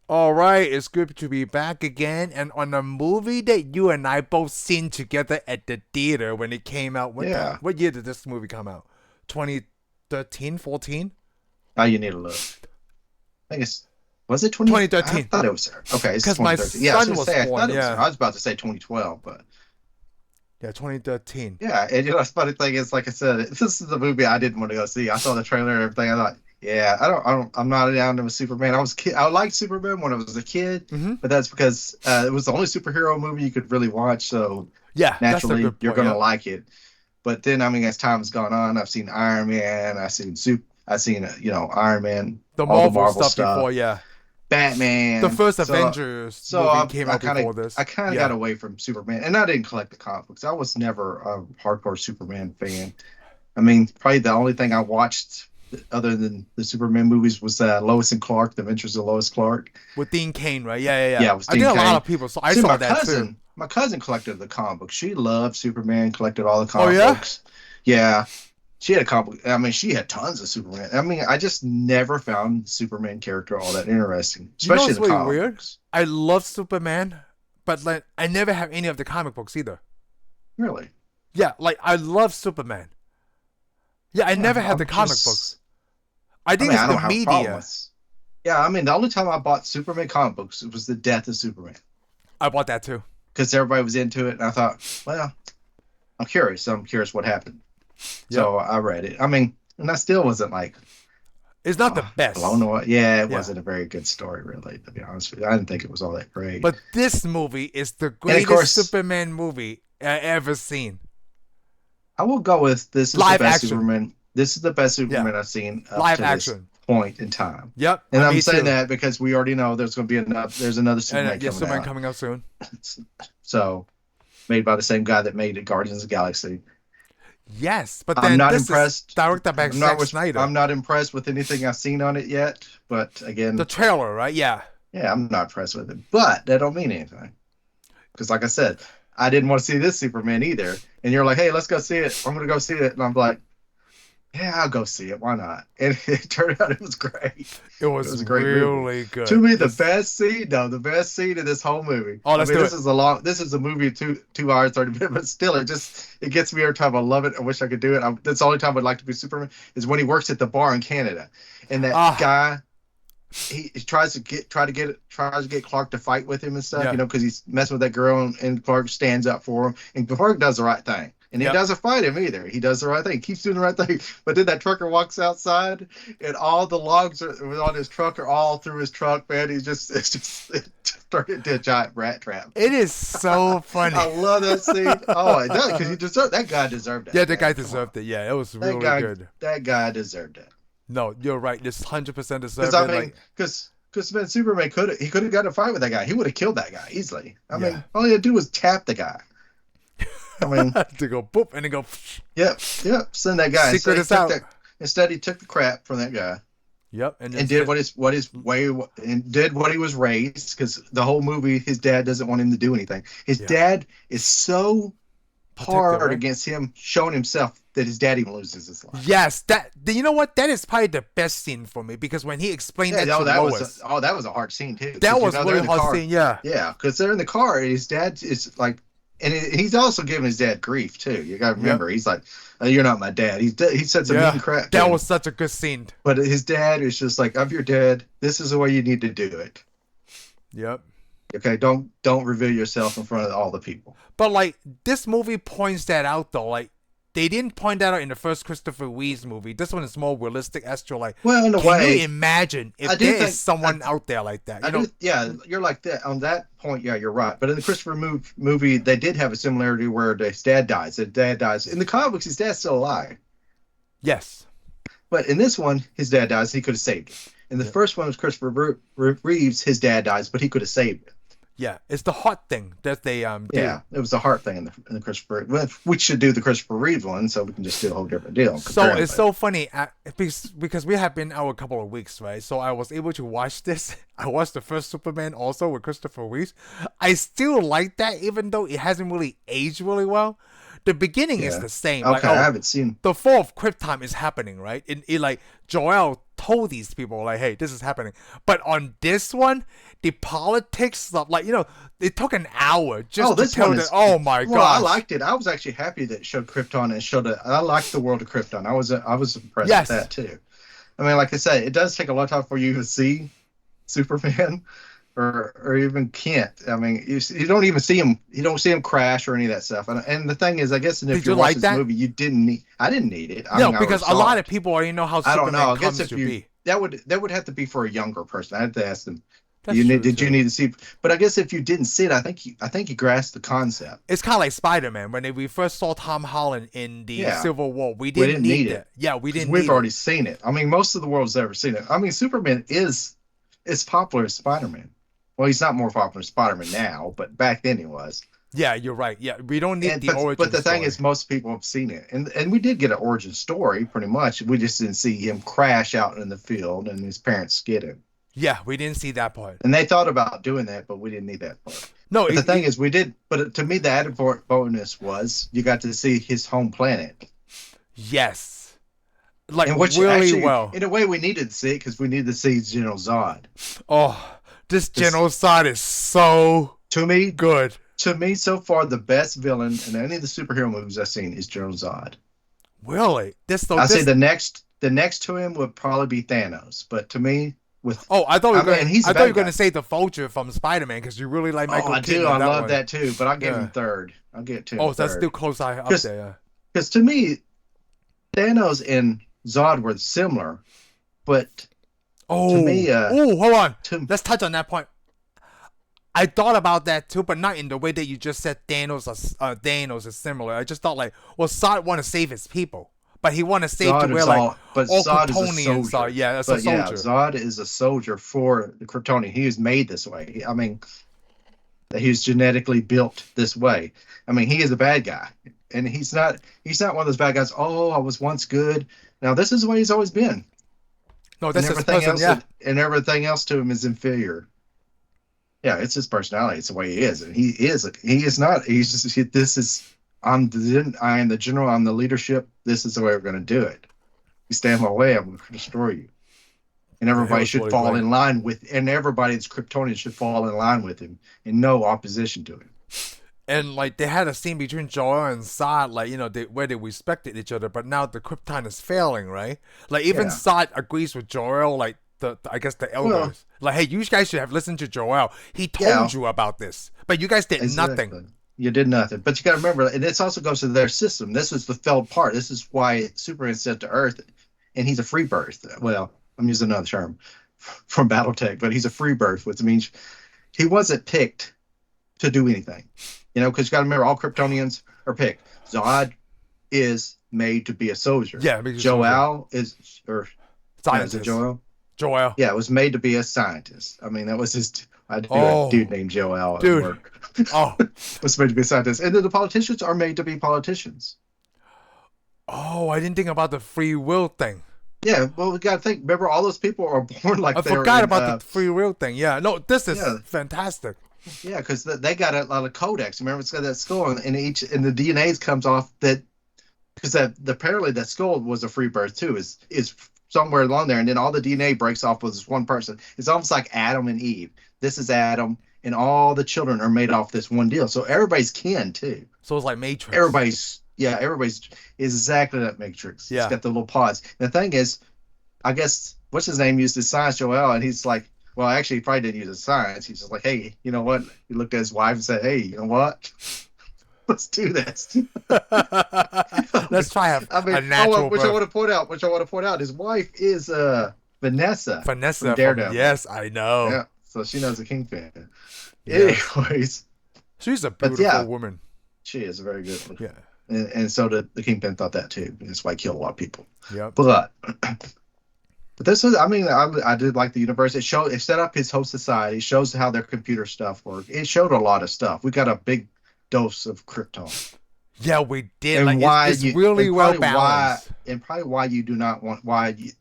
All right, it's good to be back again, and on a movie that you and I both seen together at the theater when it came out. Yeah. What year did this movie come out? 2013, 14? Now you need to look. I think it's was it 20? I 2013. thought it was okay. It's Because my 2013. Yeah, I was son gonna was say I born. thought it was. Yeah, I was about to say 2012, but yeah, 2013. yeah. And the funny thing is, like I said, this is a movie I didn't want to go see. I saw the trailer and everything. I thought, yeah, I'm not down to a Superman. I liked Superman when I was a kid, Mm-hmm. but that's because it was the only superhero movie you could really watch. So Yeah, that's a naturally, good you're point. gonna Yep. like it. But then, I mean, as time's gone on, I've seen Iron Man, I've seen Iron Man, The all the Marvel Marvel stuff stuff, before, yeah. The Batman. first So Avengers so movie I, came I out kind of before I this. kind of got Yeah. away from Superman, and I didn't collect the comic books. I was never a hardcore Superman fan. I mean, probably the only thing I watched other than the Superman movies was Lois and Clark, The Adventures of Lois Clark. With Dean Cain, right? Yeah, yeah, yeah. Yeah, it was I think Dean a lot Cain. of people, so I See, saw that too. my cousin collected the comic books. She loved Superman, collected all the Oh, comic yeah? books. Yeah, she had a comic. I mean, she had tons of Superman. I mean, I just never found the Superman character all that interesting, You know especially what's in the really comic weird? books. I love Superman, but like I never have any of the comic books either. Really? Yeah, like I love Superman. Yeah, I Yeah, never had the I'm comic books. just. I I think mean, it's I the don't have a problem media. with. Yeah, I mean, the only time I bought Superman comic books it was the death of Superman I bought that too. because everybody was into it, and I thought, well, I'm curious. So I'm curious what happened. Yep. So I read it. I mean, and I still wasn't like It's not the blown best. away. Yeah, it Yeah. wasn't a very good story, really, to be honest with you. I didn't think it was all that great. But this movie is the And of greatest course, Superman movie I ever seen. I will go with this is the Live best action. Superman. This is the best Yeah. Superman I've seen up Live to this action. point in time. Yep. And I'm Me saying too. that because we already know there's going to be there's another And Superman yeah, coming Superman out. coming out soon. So made by the same guy that made Guardians of the Galaxy. Yes, but I'm then not this is impressed. directed by Zack I'm Snyder. not impressed with anything I've seen on it yet. But The again, trailer, right? Yeah. yeah, I'm not impressed with it. But that don't mean anything because, like I said, I didn't want to see this Superman either. And you're like, hey, let's go see it. I'm gonna go see it, and I'm like, yeah, I'll go see it. Why not? And it turned out it was great. It It was was a great movie. really To good. me, This the best scene in this whole movie. Oh, I let's mean, do it. this is a movie of 2 hours 30 minutes, but still, it gets me every time. I love it. I wish I could do it. That's the only time I'd like to be Superman is when he works at the bar in Canada, and that Ah, guy he tries to get Clark to fight with him and stuff, yeah. because he's messing with that girl, and Clark stands up for him, and Clark does the right thing. And he Yep. doesn't fight him either. He does the right thing. He keeps doing the right thing. But then that trucker walks outside, and all the logs on his truck are all through his truck. Man, it turned into a giant rat trap. It is so funny. I love that scene. Oh, it does because that guy deserved that. Yeah, the Man, guy come on, deserved it. Yeah, it was that really guy good. that guy deserved it. No, you're right. This 100% Because deserved I it. mean, Like, because man, Superman could have got in a fight with that guy. He would have killed that guy easily. I yeah. mean, all he had to do was tap the guy. I mean, To go boop and then go. yep. Send that guy. Secret is out. Instead, he took the crap from that guy Yep, and then and did what his way and did what he was raised. Because the whole movie, his dad doesn't want him to do anything. His yeah, dad is so protective, hard right? against him showing himself that his dad even loses his life. Yes, that. You know what? That is probably the best scene for me because when he explained Yeah, that to no, Lois, that was a hard scene too. that 'Cause, was they're really in the hard car. scene. Yeah, Yeah, because they're in the car, and his dad is like, and he's also giving his dad grief too. You got to yep, remember, he's like, "You're not my dad." He said some mean yeah. crap to That him, was such a good scene. but his dad is just like, "I'm your dad. This is the way you need to do it. Yep. Okay, don't reveal yourself in front of all the people." But like this movie points that out though. Like they didn't point that out in the first Christopher Reeves movie. This one is more realistic as to like, Well, in a can you way, imagine I if do there think is someone out there like that? I do. Yeah, you're like that on that point. Yeah, you're right. But in the movie, they did have a similarity where his dad dies. His dad dies in the comics. His dad's still alive. Yes. But in this one, his dad dies. He could have saved it. In the Yeah. first one was Christopher Reeves. His dad dies, but he could have saved it. Yeah. It's the hot thing that they do. Yeah, it was a heart thing in the Christopher. Well, we should do the Christopher Reeves one, so we can just do a whole different deal. So it's so funny because we have been out a couple of weeks, right? So I was able to watch this. I watched the first Superman also with Christopher Reeves. I still like that, even though it hasn't really aged really well. The beginning is Yeah. the same. Like, Okay, I oh, haven't seen. the fall of Krypton is happening, right? It like Joel told these people like, hey, this is happening. But on this one, the politics stuff, like it took an hour Oh, just to this tell one that. is. Oh my Well, I gosh, liked it. I was actually happy that it showed Krypton and showed it. I liked the world of Krypton. I was impressed with yes, that too. I mean, like I said, it does take a long time for you to see Superman or even Kent. I mean, you don't even see him. You don't see him crash or any of that stuff. And the thing is, I guess, and if did you're you watching like this that? movie, you didn't need. I didn't need it. I No, mean, I already because a saw lot of it. people already know how I don't know. Superman I guess comes if to you be. that would have to be for a younger person. I had to ask them. That's true Did you too. need to see? But I guess if you didn't see it, I think you grasped the concept. It's kind of like Spider-Man when we first saw Tom Holland in the Yeah, Civil War. We we didn't didn't need need it that. Yeah, we because didn't we've need it. already seen it. I mean, most of the world's ever seen it. I mean, Superman is popular as Spider-Man. Well, he's not more popular as Spider-Man now, but back then he was. Yeah, you're right. Yeah, we don't need And the but origin the thing story. is, most people have seen it, and we did get an origin story pretty much. We just didn't see him crash out in the field and his parents get him. Yeah, we didn't see that part. And they thought about doing that, but we didn't need that part. No, But the thing is, we did. But to me, the added bonus was you got to see his home planet, yes, like and which really actually, well. in a way, we needed to see it because we needed to see General Zod. Oh, this This- genocide is so To me, good. so far, the best villain in any of the superhero movies I've seen is General Zod. Really, I say the next to him would probably be Thanos, but to me, with Oh, I thought you were I mean, he's a I thought you were bad guy. gonna say the Vulture from Spider-Man because you really like Michael I Keaton do, in I that love one. that too. But I'll give Yeah. him third. I'll get to him Oh, so that's third. still close up Because there. Yeah. because to me, Thanos and Zod were similar, but Oh, to me, hold on. to Let's touch on that point. I thought about that too, but not in the way that you just said Thanos is similar. I just thought like, well, Zod want to save his people, but he want to save Zod to where is like all, but all Zod is a Kryptonians soldier. are. Yeah, that's a But yeah, soldier. Zod is a soldier for the Kryptonian. He was made this way. I mean, he was genetically built this way. I mean, he is a bad guy, and he's not. He's not one of those bad guys. Oh, I was once good. Now this is the way he's always been, No, and that's his everything person. else. Yeah. And everything else to him is inferior. Yeah, it's his personality. It's the way he is, and he is. He is not. He's just. This is. I am the general. I'm the leadership. This is the way we're going to do it. You stand in my way, I'm going to destroy you. And everybody was should really fall great. in line with. And everybody that's Kryptonian should fall in line with him, in no opposition to him. And like they had a scene between Joel and Zod, like where they respected each other, but now the Krypton is failing, right? Like even Yeah. Zod agrees with Joel, like I guess the elders, Well- like, hey, you guys should have listened to Joel. He told Yeah. you about this, but you guys did nothing. Exactly. You did nothing. But you got to remember, and this also goes to their system. This is the failed part. This is why Superman sent to Earth, and he's a free birth. Well, I'm using another term from BattleTech, but he's a free birth, which means he wasn't picked to do anything. Because you got to remember, all Kryptonians are picked. Zod is made to be a soldier. Yeah, because Joel is, or is scientist. it Joel? Joel. Yeah, it was made to be a scientist. I mean, that was his. I do Oh. a dude named Joel at Dude. work. Oh, Was made to be a scientist, and then the politicians are made to be politicians. oh, I didn't think about the free will thing. Yeah, well, we got to think. Remember, all those people are born like I they were forgot in, about the free will thing. Yeah, no, this is Yeah. fantastic. Yeah, because they got a lot of codex. Remember, it's got that skull, and the DNA comes off that because apparently that skull was a free birth too. Is somewhere along there, and then all the DNA breaks off with this one person. It's almost like Adam and Eve. This is Adam, and all the children are made off this one deal. So everybody's kin too. So it's like Matrix. Everybody's is exactly that Matrix. Yeah. It's got the little pods. And the thing is, I guess what's his name used his science Joel, and he's like, well, actually, he probably didn't use his science. He's just like, hey, you know what? He looked at his wife and said, hey, you know what? Let's do this. Let's try a natural which I birth. want to point out, his wife is Vanessa. Vanessa from Daredevil. yes, I know. Yeah, so she knows the Kingpin. Yes. Anyways, She's a But beautiful yeah. woman. she is very good. Yeah. And so the Kingpin thought that too. That's why he killed a lot of people. Yep. But this is, I did like the universe. It set up his whole society. It shows how their computer stuff works. It showed a lot of stuff. We got a big dose of Krypton. Yeah, we did. And Like why it's you, really and well probably balanced. and probably why you do not want,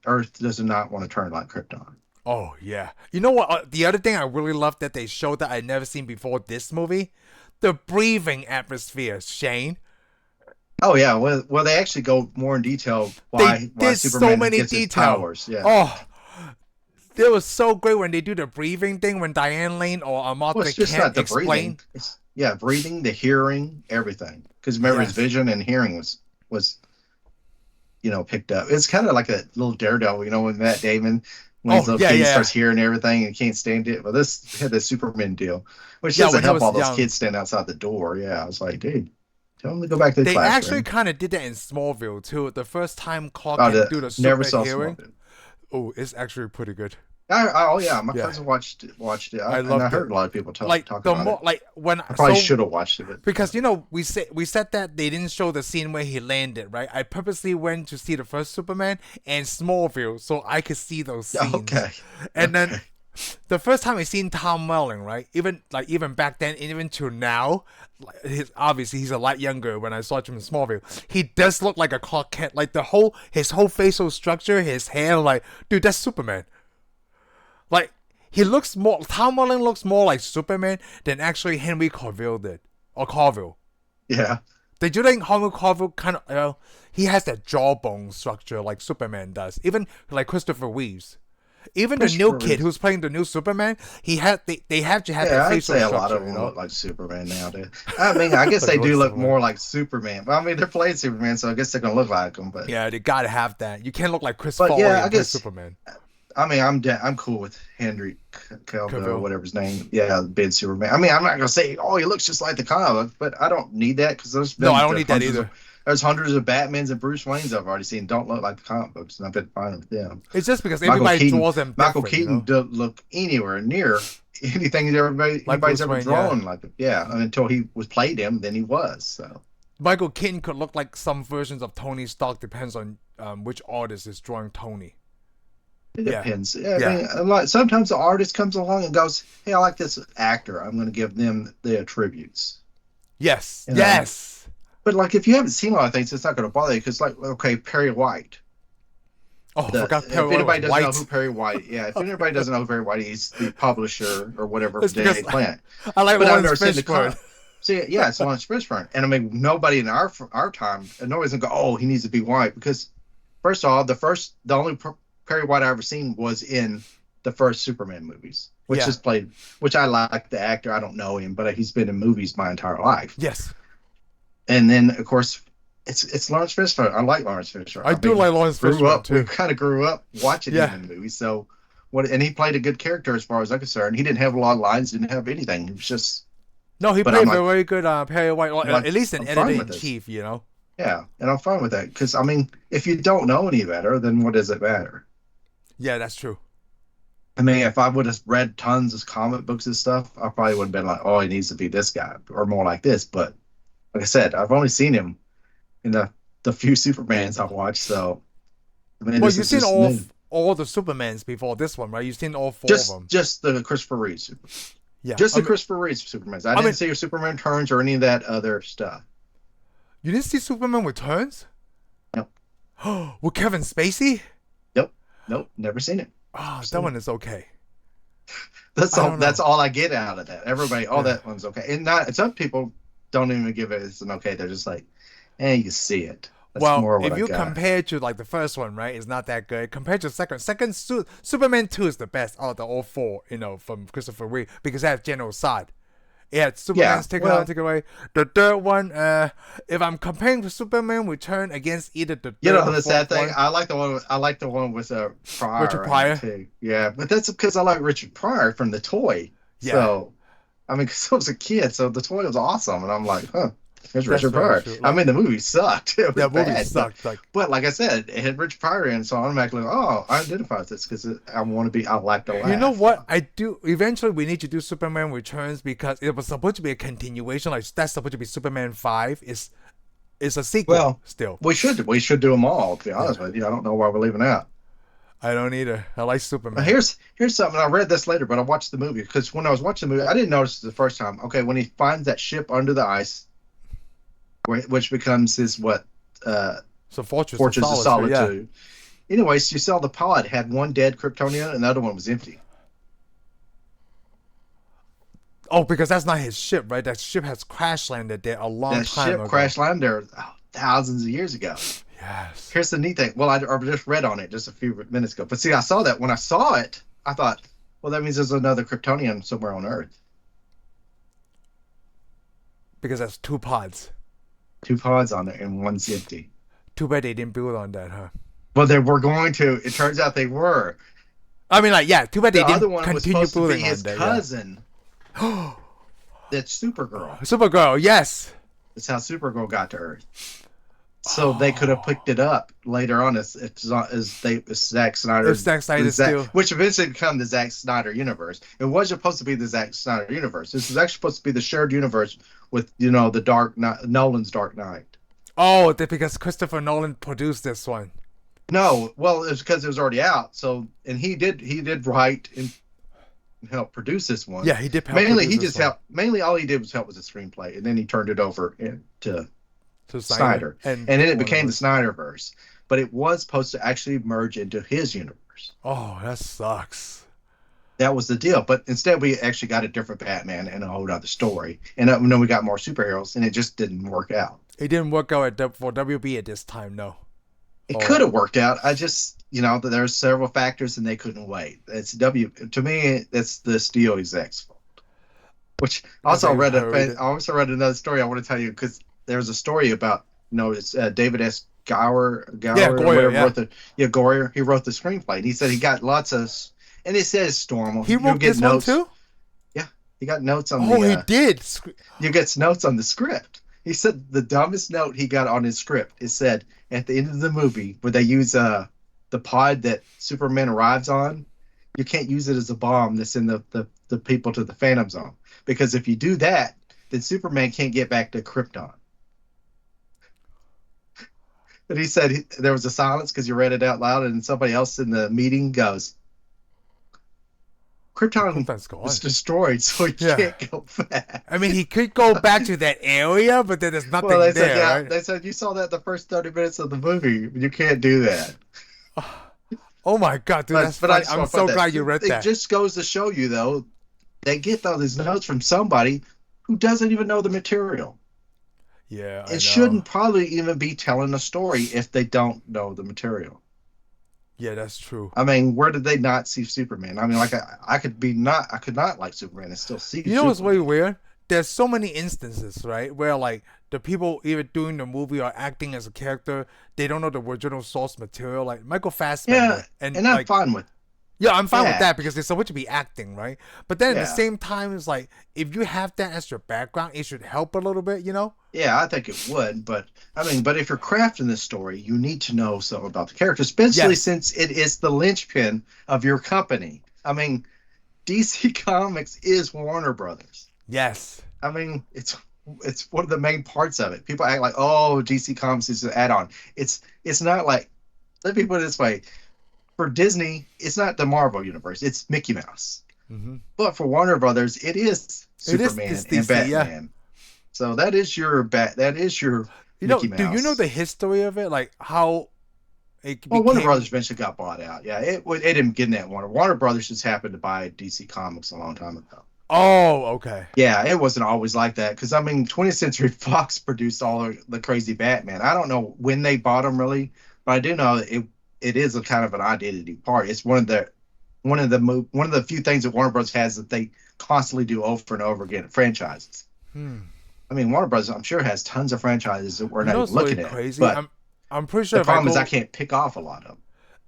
Earth does not want to turn like Krypton. Oh yeah. You know what? The other thing I really love that they showed that I'd never seen before this movie, the breathing atmosphere. Shane. Oh yeah, well they actually go more in detail They why did so Superman many gets his detail. powers. Yeah. Oh, it was so great when they do the breathing thing when Diane Lane or Well, Amata it's just can't not the breathing. explain. It's yeah, breathing, the hearing, everything. Because remember, his Yes. vision and hearing was picked up. It's kind of like a little Daredevil, when Matt Damon, when he's Oh a little yeah, kid, he yeah, starts hearing everything and can't stand it. But this had the Superman deal, which yeah. doesn't When he help was all those young, kids stand outside the door. Yeah, I was like, dude, tell them to go back to the they actually classroom. kind of did that in Smallville too. The first time Clark Oh, can do the never super saw hearing. Smallville. Oh, it's actually pretty good. Oh yeah, my Yeah, cousin watched it, I and I loved it. heard a lot of people Like talk the about more it. like when I probably so should have watched it, but because we said that they didn't show the scene where he landed, right? I purposely went to see the first Superman and Smallville so I could see those scenes. okay, And then okay, the first time I seen Tom Welling, right? Even back then, and even to now, obviously he's a lot younger. When I saw him in Smallville, he does look like a Clark Kent. Like his whole facial structure, his hair, like dude, that's Superman. Like he looks more. Tom Welling looks more like Superman than actually Henry Cavill did or Cavill. yeah, Did you think Henry Cavill kind of he has that jawbone structure like Superman does, even like Christopher Reeves. Even the new Christopher kid Reeves. who's playing the new Superman, they have to have that Yeah, I'd facial say a lot structure, of you them know. look like Superman nowadays. I mean, I guess Like they do look Superman. more like Superman. But I mean, they're playing Superman, so I guess they're gonna look like him. Yeah, they gotta have that. You can't look like Chris But Farley yeah, I and play guess Superman. I mean, I'm cool with Henry Cavill or Cavill. whatever his name. Yeah, being Superman. I mean, I'm not gonna say, oh, he looks just like the comic, but I don't need that because No, I don't need that either. there's hundreds of Batmans and Bruce Waynes I've already seen don't look like the comic books, and I've been fine with them. It's just because Michael everybody Keaton, draws them Michael different, you Keaton know. doesn't look anywhere near anything that Like anybody's Bruce ever Wayne, yeah. drawn like it. Yeah, until he was played him, then he was. So Michael Keaton could look like some versions of Tony Stark. Depends on which artist is drawing Tony. it Yeah, depends. I yeah. mean, like sometimes the artist comes along and goes, "Hey, I like this actor. I'm going to give them the attributes." Yes, You know, yes. but like if you haven't seen a lot of things, it's not going to bother you because, like, okay, Perry White. Oh, I forgot Perry If White was anybody doesn't know who white. Perry White, yeah, if anybody doesn't know who Perry White, he's the publisher or whatever of It's because Daily Planet. I like But I've Lawrence never seen the Fishburne. con. See, yeah, it's Lawrence Fishburne, and I mean nobody in our time, and nobody's gonna go, oh, he needs to be white because first of all, the only Perry White I ever seen was in the first Superman movies, Yeah. which I like the actor. I don't know him, but he's been in movies my entire life. Yes, And then of course it's Lawrence Fishburne. I like Lawrence Fishburne. I I do mean, like Lawrence Fishburne we too. kind of grew up watching him Yeah. in movies. So and he played a good character as far as I'm concerned. He didn't have a lot of lines, didn't have anything. He was just, No, he but I'm played like, very good Perry White. I'm like, At least an I'm fine editor in with this. chief, you know. Yeah, and I'm fine with that because I mean, if you don't know any better, then what does it matter? Yeah, that's true. I mean, if I would have read tons of comic books and stuff, I probably would have been like, oh, he needs to be this guy or more like this. But like I said, I've only seen him in the few Supermans I've watched, so I mean, Well, this you've is seen just new. all the Supermans before this one, right? You've seen all four of them. Just the Christopher Reeve, Yeah. just the Christopher Reeve Supermans. I I mean, didn't see your Superman Returns or any of that other stuff. you didn't see Superman Returns? Nope, With Kevin Spacey? nope, nope, never seen it. Ah, Never that seen it. one is okay. That's I all. don't That's know. all I get out of that. Everybody, oh, Yeah. that one's okay. And not some people don't even give it as an okay. They're just like, you see it. That's Well, more what if I you got. compare to like the first one, right, it's not that good. Compared to the second Superman 2 is the best out of the all four, you know, from Christopher Reeve because it has genocide. It had Yeah, Superman's taken on, well, taken away. The third one, if I'm comparing to Superman Return against either the you third know or the sad fourth thing. one, I like the one with Richard Pryor in it Pryor, too. Yeah, but that's because I like Richard Pryor from the toy. yeah, So I mean, because I was a kid, so the toy was awesome, and I'm like, huh. Here's that's Richard very Pryor. true. I Like mean, the movie sucked. It was that movie bad, sucked. Like but like I said, it had Richard Pryor in, so I automatically, oh, I identify with this because I want to be. I like to you know laugh. what? I do. Eventually, we need to do Superman Returns because it was supposed to be a continuation. Like that's supposed to be Superman 5. It's a sequel Well, still. we should do them all. To be Yeah, honest with you, I don't know why we're leaving out. I don't either. I like But Superman. here's something I read this later, but I watched the movie because when I was watching the movie, I didn't notice it the first time. Okay, when he finds that ship under the ice, which becomes his So Fortress of Fortress of Solitude. Yeah. Solitude. Anyways, you saw the pod had one dead Kryptonian and the other one was empty. Oh, because that's not his ship, right? That ship has crash landed there a long That time ship ago. crash landed there thousands of years ago. Yes. Here's the neat thing. Well, I just read on it just a few minutes ago. But see, I saw that. When I saw it, I thought, well, that means there's another Kryptonian somewhere on Earth. Because that's two pods. Two pods on there, and one's empty. Too bad they didn't build on that, huh? Well, they were going to. It turns out they were. I mean, like, yeah, too bad they The other didn't one was continue supposed to be building his on that. cousin. Yeah. That's Supergirl. Supergirl, yes. That's how Supergirl got to Earth. So they could have picked it up later on as Zack Snyder. If Zack Snyder still. Which eventually became the Zack Snyder universe. It wasn't supposed to be the Zack Snyder universe. This was actually supposed to be the shared universe with, the Nolan's Dark Knight. Oh, because Christopher Nolan produced this one. No, well, it's because it was already out. So, and he did write and help produce this one. Yeah, he did. Mainly, all he did was help with the screenplay, and then he turned it over to Snyder. And then it became the Snyderverse. But it was supposed to actually merge into his universe. Oh, that sucks. That was the deal. But instead, we actually got a different Batman and a whole other story. And then we got more superheroes, and it just didn't work out. It didn't work out for WB at this time, no. It could have worked out. I just, there's several factors, and they couldn't wait. To me, it's the studio execs' fault. Which I also read another story I want to tell you, because there's a story about, it's David S. Gower, Goyer, Goyer. He wrote the screenplay, and he said he got lots of, and he says it's normal. He wrote this one too? Yeah, he got notes on he did. You get notes on the script. He said the dumbest note he got on his script is said at the end of the movie where they use the pod that Superman arrives on, you can't use it as a bomb that's in the people to the Phantom Zone, because if you do that, then Superman can't get back to Krypton. And he said there was a silence because you read it out loud, and somebody else in the meeting goes, Krypton was destroyed, so he can't go back. I mean, he could go back to that area, but then there's nothing there. Said, right? They said, you saw that the first 30 minutes of the movie. You can't do that. Oh, my God, dude, that's funny. I'm so glad you read that. It just goes to show you, though, they get all these notes from somebody who doesn't even know the material. Yeah, It shouldn't probably even be telling a story if they don't know the material. Yeah, that's true. I mean, where did they not see Superman? I mean, like I could not like Superman and still see. You know what's really weird? There's so many instances, right, where like the people either doing the movie or acting as a character, they don't know the original source material. Like Michael Fassbender, and I'm fine with. Yeah, I'm fine with that because they're supposed to be acting, right? But then at the same time, it's like if you have that as your background, it should help a little bit, Yeah, I think it would, but if you're crafting this story, you need to know something about the character, especially since it is the linchpin of your company. I mean, DC Comics is Warner Brothers. Yes. I mean, it's one of the main parts of it. People act like, oh, DC Comics is an add-on. It's not like. Let me put it this way. For Disney, it's not the Marvel universe. It's Mickey Mouse. Mm-hmm. But for Warner Brothers, it is Superman and Batman. Yeah. So that is your Mickey Mouse. Do you know the history of it? Like how it became... Warner Brothers eventually got bought out. Yeah, it didn't get in that Warner. Warner Brothers just happened to buy DC Comics a long time ago. Oh, okay. Yeah, it wasn't always like that because 20th Century Fox produced all the crazy Batman. I don't know when they bought them really, but I do know it is a kind of an identity part. It's one of the few things that Warner Bros. Has that they constantly do over and over again, franchises. I mean, Warner Bros. I'm sure has tons of franchises that we're not even looking at. Crazy. But I'm pretty sure the problem is I can't pick off a lot of them.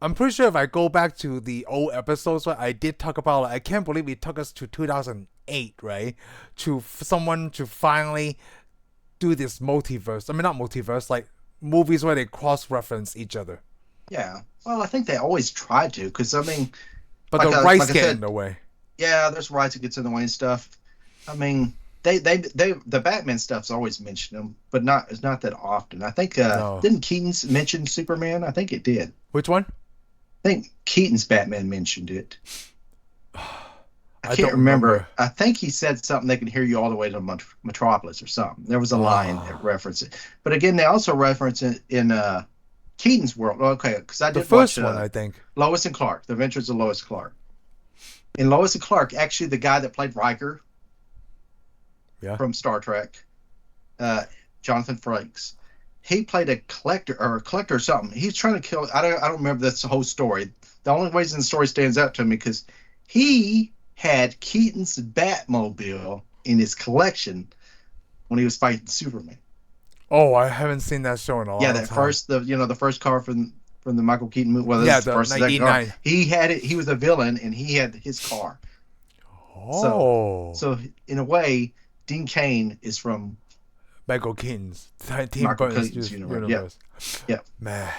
I'm pretty sure if I go back to the old episodes, right, I did talk about. I can't believe it took us to 2008, right, to someone to finally do this multiverse. I mean, not multiverse, like movies where they cross-reference each other. Yeah, well, I think they always try to, because but the rights get in the way. Yeah, there's rights that gets in the way and stuff. I mean, the Batman stuff's always mentioned them, but it's not that often. I think didn't Keaton's mention Superman? I think it did. Which one? I think Keaton's Batman mentioned it. I can't remember. I think he said something they can hear you all the way to Metropolis or something. There was a line that referenced it. But again, they also reference it in Keaton's world. Okay, because I did the first one, I think. Lois and Clark, The Adventures of Lois Clark. In Lois and Clark, actually, the guy that played Riker from Star Trek, Jonathan Frakes, he played a collector or something. He's trying to kill. I don't remember this whole story. The only reason the story stands out to me because he had Keaton's Batmobile in his collection when he was fighting Superman. Oh, I haven't seen that show in a Yeah, long that time. first the first car from the Michael Keaton movie. Well, this Yeah, is the the first and second car. 99. He had it. He was a villain, and he had his car. So Oh, so in a way, Dean Cain is from Michael Keaton's Team Michael Burton's Keaton's universe. Yeah, universe. yeah. Man,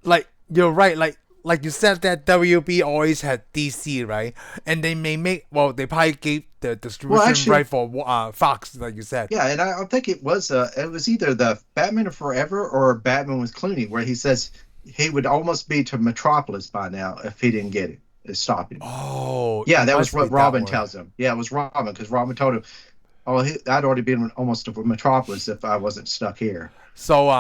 like you're right. Like you said that WB always had DC, right? And they may make well, they probably gave the Well, distribution actually, right for Fox, like you said. yeah, and I think it was either the Batman of Forever or Batman with Clooney, where he says he would almost be to Metropolis by now if he didn't get it, stop him. Oh, Yeah, it that was must be what that Robin one. tells him. Yeah, it was Robin because Robin told him, "Oh, I'd already been almost to Metropolis if I wasn't stuck here." So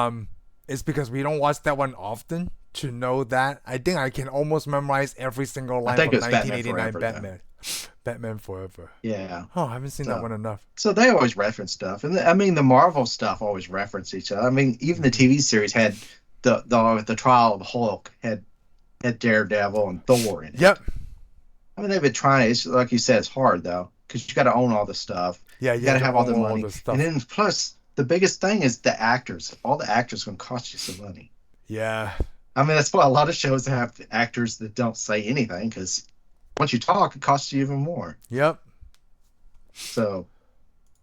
it's because we don't watch that one often to know that. I think I can almost memorize every single I line think it from was Batman 1989 Forever, though. Batman. Batman Forever. Yeah. Oh, I haven't seen that So, one enough. so they always reference stuff, and I mean the Marvel stuff always reference each other. I mean, even the Mhm. TV series had the Trial of Hulk had Daredevil and Thor in it. Yep. I mean, they've been trying. It's like you said, it's hard though because you got to own all the stuff. Yeah, You you got have to to have all own the all money, the and stuff. then plus the biggest thing is the actors. All the actors going to cost you some money. Yeah. I mean, that's why a lot of shows have actors that don't say anything because once you talk, it costs you even more. Yep. So,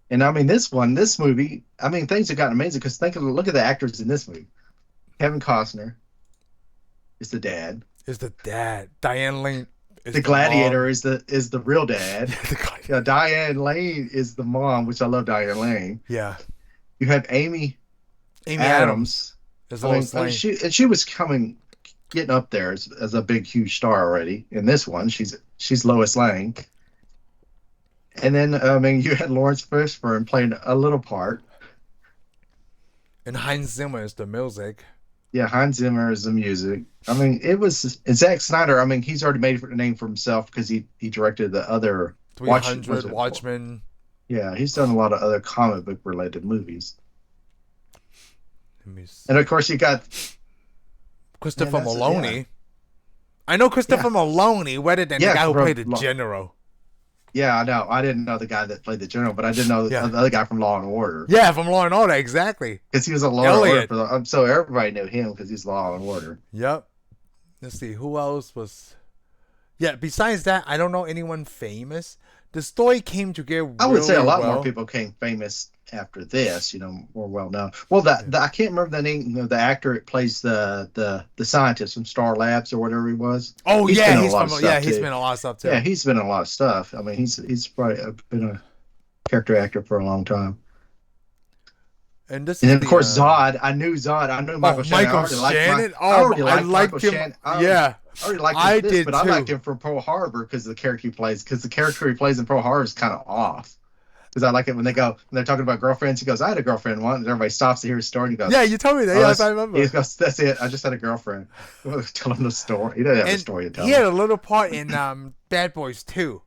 and I mean, this movie, I mean, things have gotten amazing because look at the actors in this movie. Kevin Costner is the dad. Is the dad. Diane Lane is The the mom. Gladiator is the real dad. Yeah, the guy. Yeah, Diane Lane is the mom, which I love Diane Lane. Yeah. You have Amy Amy Adams Adams. is I mean, Lois Lane. she was getting up there as a big, huge star already. In this one, she's Lois Lane. And then, I mean, you had Lawrence Fishburne playing a little part. And Heinz Zimmer is the music. Yeah, Hans Zimmer is the music. I mean, and Zack Snyder. I mean, he's already made a name for himself because he directed the other was 300 it? Watchmen. Yeah, he's done a lot of other comic book related movies. Let me see. And of course, you got Christopher that's Maloney. I know Christopher yeah, Maloney better than the yeah, guy who from played the general. yeah. I know. I didn't know the guy that played the general, but I did know the Yeah. other guy from Law and Order Yeah, from Law and Order, exactly. because he was a Law and Order Elliot. for so everybody knew him because he's Law and Order. Yep. Let's see, who else was. Yeah, besides that, I don't know anyone famous. The story came together I would say a really lot more well. people became famous after this, more well known. Well, I can't remember the name of the actor that plays the scientist from Star Labs or whatever he was. Oh He's yeah, been in a he's lot from of stuff yeah, he's too. been in a lot of stuff too. Yeah, he's been in a lot of stuff. I mean, he's probably been a character actor for a long time. And this And is then of the course Zod. I knew Zod. I knew Michael Shannon. Michael Shannon. I already I liked liked Michael him. Shannon. Yeah, I already liked him I for this, did but I liked too. him from Pearl Harbor because of the character he plays. Because the character he plays in Pearl Harbor is kind of off. Because I like it when they're talking about girlfriends. He goes, "I had a girlfriend once," and everybody stops to hear his story. And he goes, Yeah, you told me that. "Oh, Yes, I remember. he goes, that's it. I just had a girlfriend." Tell him the story. He doesn't have a And story to tell he had him. a little part in Bad Boys too.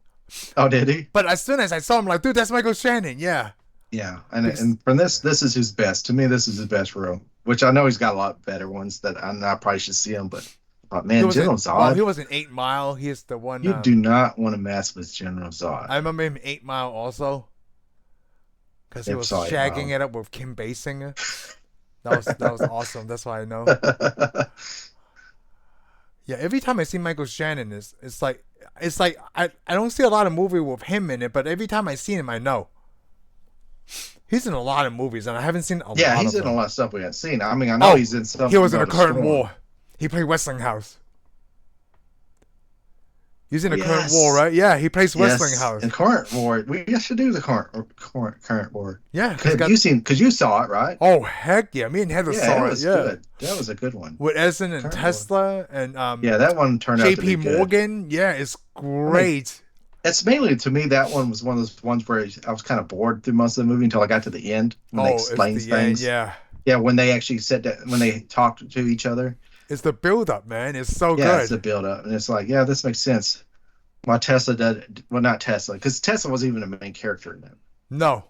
Oh, did he? But as soon as I saw him, like, dude, that's Michael Shannon. Yeah. Yeah. And from this is his best. To me, this is his best role. Which I know he's got a lot better ones that I probably should see him. But He man, was General in, well, he Zod, was in 8 Mile. He is the one. you do not want to mess with General Zod. I remember him in 8 Mile also. Because he Never was saw 8 shagging Mile. it up with Kim Basinger. That was awesome. That's why I know. Yeah, every time I see Michael Shannon, it's like I don't see a lot of movie with him in it, but every time I see him, I know he's in a lot of movies, and I haven't seen a Yeah, lot he's of in a them. lot of stuff we haven't seen. I mean, I know he's in stuff. He was in a about current storm. war. He played Westinghouse. He's in a current war, Yes. right? Yeah, he plays Yes, Westinghouse. in current war. We should do the current war. Yeah, Because you saw it, right? oh heck yeah, me and Heather Yeah, saw it it. was Yeah, good. That was a good one. with Edison and Current war. Tesla and Yeah, that one turned out to J.P. be good. Morgan. Yeah, it's great. It's mainly to me that one was one of those ones where I was kind of bored through most of the movie until I got to the end when they It's explained the end. things. Yeah, Yeah, when they actually said that when they talked to each other. it's the build up, man. It's so Yeah, good. it's the build up, and it's like, yeah, this makes sense. Why Tesla did well, not Tesla, because Tesla wasn't even a main character in that. No,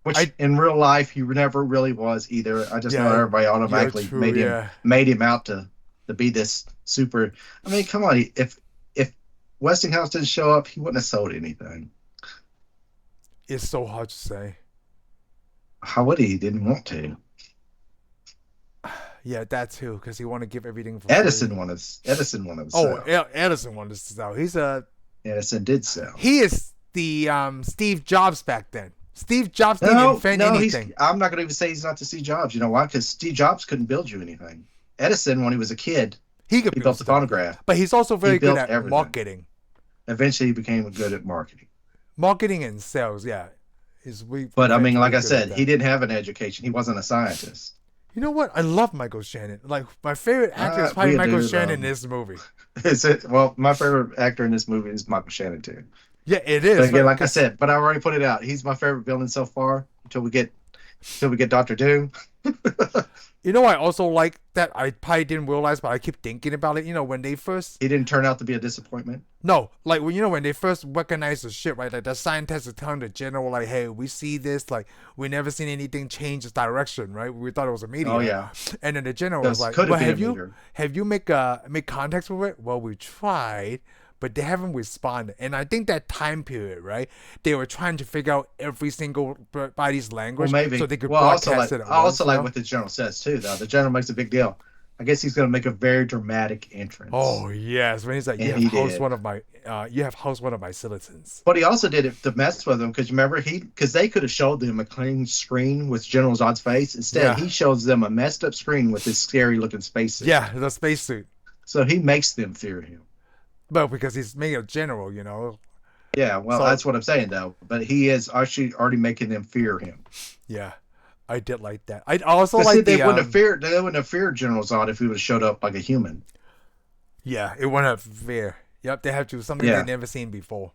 which I in real life he never really was either. I just know yeah, everybody yeah, automatically true, yeah. made him out to be this super. I mean, come on, if Westinghouse didn't show up, he wouldn't have sold anything. It's so hard to say. How would he? He didn't want to. Yeah, that too, because he want to give everything for free. Edison wanted to Oh, sell. Edison wanted to sell. Edison did sell. He is the Steve Jobs back then. Steve Jobs didn't No, invent no, he's. anything. I'm not going to even say he's not the Steve Jobs. You know why? Because Steve Jobs couldn't build you anything. Edison, when he was a kid, He could he build built the stuff, phonograph. but he's also He very good built at everything. marketing. Eventually, he became good at marketing. Marketing and sales, yeah, is we But I mean, like eventually I good at said, he that. didn't have an education. He wasn't a scientist. You know what? I love Michael Shannon. Like my favorite actor is probably We Michael do. Shannon in this movie. Is it? Well, my favorite actor in this movie is Michael Shannon too. Yeah, it But is. again, But like I because said, but I already put it out. He's my favorite villain so far until we get Doctor Doom. you know, I also like that. I probably didn't realize, but I keep thinking about it. You know, when they first He didn't turn out to be a disappointment. no, like when when they first recognized the ship, right? Like the scientists are telling the general, like, "Hey, we see this. Like, we never seen anything change its direction, right? We thought it was a Oh meteor." yeah, And then the general was this like, could "Well, have been a meteor. have you make contacts with it?" Well, we tried, but they haven't responded. And I think that time period, right? They were trying to figure out every single body's Well, language so maybe. they could Well, broadcast it at I also once. You like know? what the general says too. Though the general makes a big deal. I guess he's going to make a very dramatic entrance, Oh yes, when he's like, and he did. you have housed one of my citizens." But he also did it to mess with them because remember because they could have showed them a clean screen with General Zod's face. Instead, Yeah, he shows them a messed up screen with this scary looking spacesuit. yeah, the spacesuit. So he makes them fear him. But because he's made a general, Yeah, well, So that's what I'm saying though. But he is actually already making them fear him. yeah, I did like that. I also Because see, like the they wouldn't have feared General Zod if he would have showed up like a human. yeah, it wouldn't have fair. Yep, they have to something they Yeah. never seen before.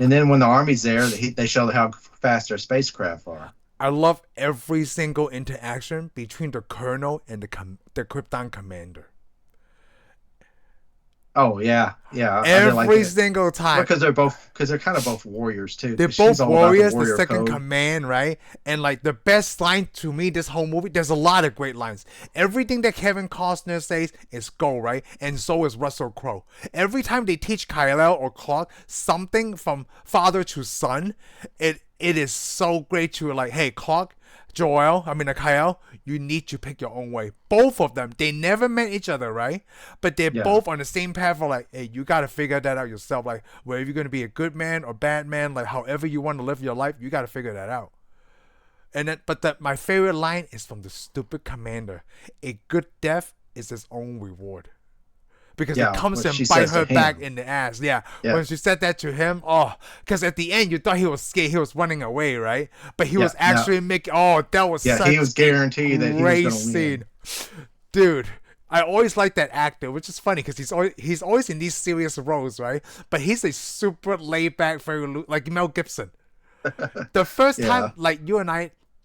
And then when the army's there, they show how fast their spacecraft are. I love every single interaction between the colonel and the Krypton commander. Oh yeah, yeah, I did like Every that. single time. Because they're kind of both warriors too. They're Because she's both all about the warriors, the warrior second code. command, right? And like the best line to me, this whole movie, there's a lot of great lines. Everything that Kevin Costner says is go, right? And so is Russell Crowe. Every time they teach Kyle or Clark something from father to son, it is so great to like, hey, Clark, Kyle, you need to pick your own way. Both of them, they never met each other, right? But they're Yeah, both on the same path of like, hey, you gotta figure that out yourself. Like, whether you're gonna be a good man or bad man, like however you want to live your life, you gotta figure that out. And then, my favorite line is from the stupid commander: "A good death is its own reward." Because it yeah. comes What she and bite says to her back him. in the ass. Yeah, Yeah, when she said that to him, oh, because at the end you thought he was scared, he was running away, right? But he yeah. was No, actually making. Oh, that was yeah. He such was a guaranteed that he was great going to scene, win. dude. I always like that actor, which is funny because he's always in these serious roles, right? But he's a super laid back, like Mel Gibson. The first time, Yeah, like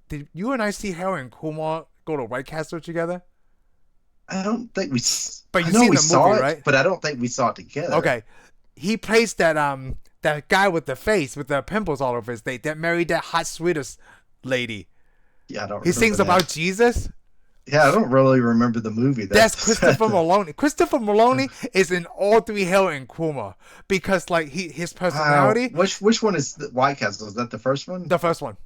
did you and I see Harold and Kumar go to White Castle together? I don't think we. But I you know seen we the movie, saw it, right? but I don't think we saw it together. Okay, he plays that guy with the face with the pimples all over his face that married that hot sweetest lady. Yeah, I don't He remember sings about that. Jesus. Yeah, I don't really remember the movie. That's That's Christopher Maloney. Christopher Maloney is in all three Harold and Kumar because like his wow. personality. Which one is the White Castle? Is that the first one? The first one.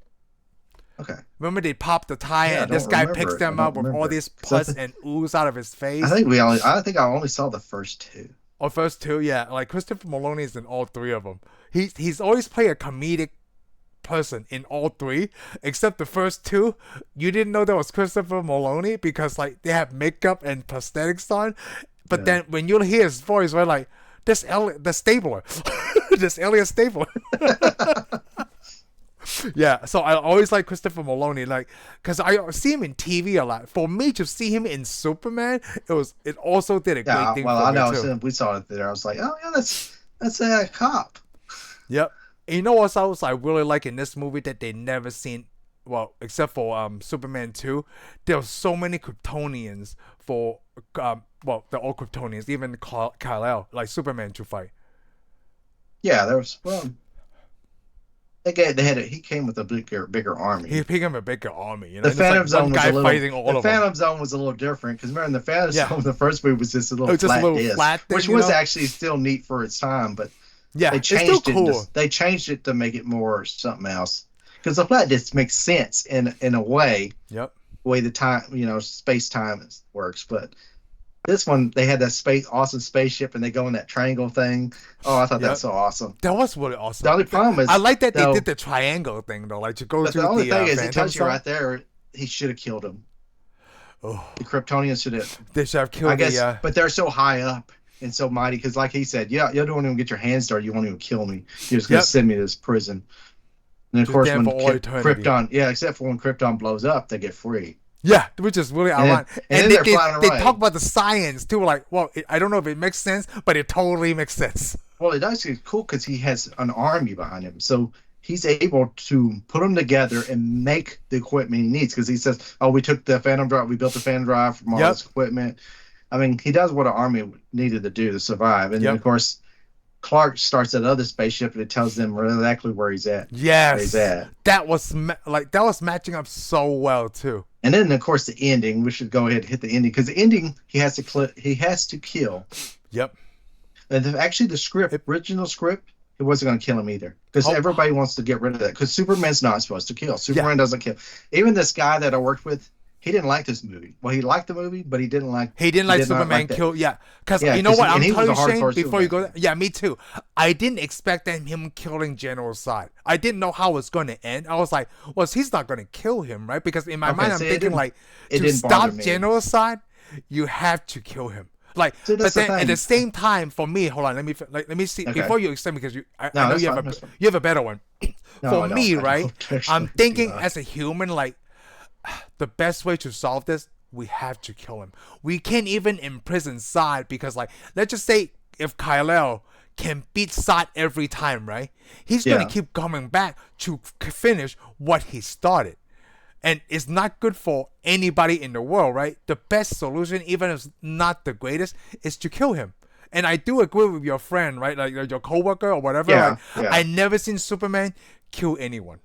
Okay. Remember they pop the tire Yeah, I and this don't guy remember picks it. I them don't up with all remember this because pus and ooze out of his I face. think we only. I think I only saw the first two. Or first two, yeah. Like Christopher Maloney is in all three of them. He's always played a comedic person in all three, except the first two. You didn't know that was Christopher Maloney because like they have makeup and prosthetics on. But Yeah. then when you hear his voice, right, like the stapler, this Elliot stapler. Yeah, so I always like Christopher Maloney, like, cause I see him in TV a lot. For me to see him in Superman, it also did a great Yeah. thing Well, for I me know. too. Since we saw it there, I was like, oh yeah, that's a cop. Yep. And you know what else I really like in this movie that they never seen, well, except for Superman 2, there were so many Kryptonians for they're all Kryptonians, even Kal-El, like Superman to fight. Yeah, there was. Well, he came with a bigger He army. became a bigger army, you know. The And it's like Phantom one Zone was a guy little fighting the all of them. Phantom Zone was a little different because remember in the Phantom Yeah, Zone the first movie was just a it little was just a flat little disc, flat thing, which you was know. actually still neat for its time, but Yeah, they it's still changed it cool. they changed it to make it more something else. Because the flat disc makes sense in a Yep. way the time space time works, but this one they had that awesome spaceship and they go in that triangle thing. Oh, I thought that was Yep. so awesome. That was really The awesome. only problem I is like that they did though, the triangle thing though, like to go but the to only the thing is it Phantom tells you Zone. right there he should have killed him. Oh, The Kryptonians should have, they should have I killed the. guess, but they're so high up and so mighty because, like he said, yeah, you don't even get your hands dirty. You won't even kill me. You're just gonna Yep. send me to this prison. And of Just course, damn when for all eternity. Krypton, yeah, except for when Krypton blows up, they get free. Yeah, which is really And then, ironic. and And then they, they're they, flying they talk away. about the science too. Like, well, I don't know if it makes sense, but it totally makes sense. Well, it actually is cool because he has an army behind him, so he's able to put them together and make the equipment he needs. Because he says, "Oh, we took the Phantom Drive, we built the Phantom Drive from all Yep. this equipment." I mean, he does what an army needed to do to survive. And then, of Yep. course, Clark starts that other spaceship and it tells them exactly where he's at. Where he's Yes. at. That was that was matching up so well too. And then, of course, the ending. We should go ahead and hit the ending because the ending he has to kill. Yep. And actually, the script, It, original script, it wasn't going to kill him either because oh, everybody wants to get rid of that because Superman's not supposed to kill. yeah. Superman doesn't kill. Even this guy that I worked with, he didn't like this movie. Well, he liked the movie, but He didn't he like did not Superman like that. kill. Yeah, because Yeah, you know because what? and I'm he was telling a you, Shane. hardcore Before you Superman go there, fan. yeah, me too. I didn't expect him killing General Zod. I didn't know how it's going to end. I was like, well, he's not going to kill him, right? Because in my Okay, mind, I'm see, thinking like, it to didn't bother stop me. General Zod, you have to kill him. Like, See, but that's the then at thing. the same time, for me, hold on, let me see Okay, before you extend because I no, know that's fine. That's fine. you have a better one. No, For I me, don't. I right? don't I'm actually do thinking not. as a human, like the best way to solve this, we have to kill him. We can't even imprison Zod because, like, let's just say if Kal-El can beat Zod every time, right? He's gonna Yeah, keep coming back to finish what he started, and it's not good for anybody in the world, right? The best solution, even if it's not the greatest, is to kill him. And I do agree with your friend, right? Like your coworker or whatever. Like, yeah, yeah, I never seen Superman kill anyone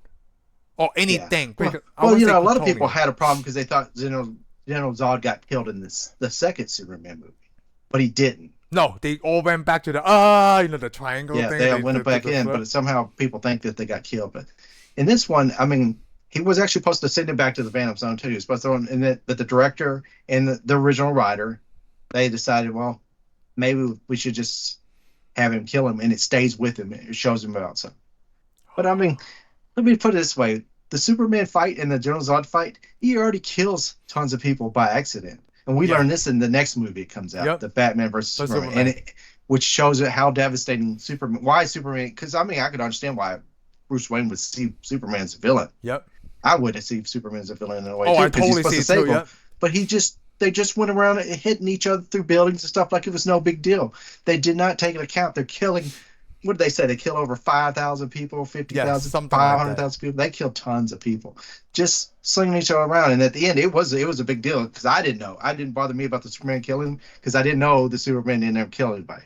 or yeah. anything. Well, I wouldn't say a lot of people Kryptonian. had a problem because they thought General Zod got killed in the second Superman movie, but he didn't. No, they all went back to the the triangle Yeah, thing. they They went flipped to back the in, flip. but somehow people think that they got killed. But in this one, I mean, he was actually supposed to send him back to the Phantom Zone too. He was supposed to, and that, but the director and the original writer, they decided, well, maybe we should just have him kill him, and it stays with him. It shows him about something. But I mean, let me put it this way: the Superman fight and the General Zod fight, he already kills tons of people by accident, and we Yeah. learn this in the next movie that comes out, Yep. the Batman versus For Superman, and Superman. which shows it how devastating Superman. Why Superman? Because I mean, I could understand why Bruce Wayne would see Superman as a villain. Yep. I would see Superman as a villain in a way Oh, too, I because he's totally supposed see to it too. save him. Yep. But they just went around hitting each other through buildings and stuff like it was no big deal. They did not take into account they're killing. What did they say? They kill over 5,000 people, Yeah, 50,000, something like that. 500,000 people. They killed tons of people, just slinging each other around. And at the end, it was a big deal because I didn't know. I didn't bother me about the Superman killing because I didn't know the Superman didn't ever kill anybody.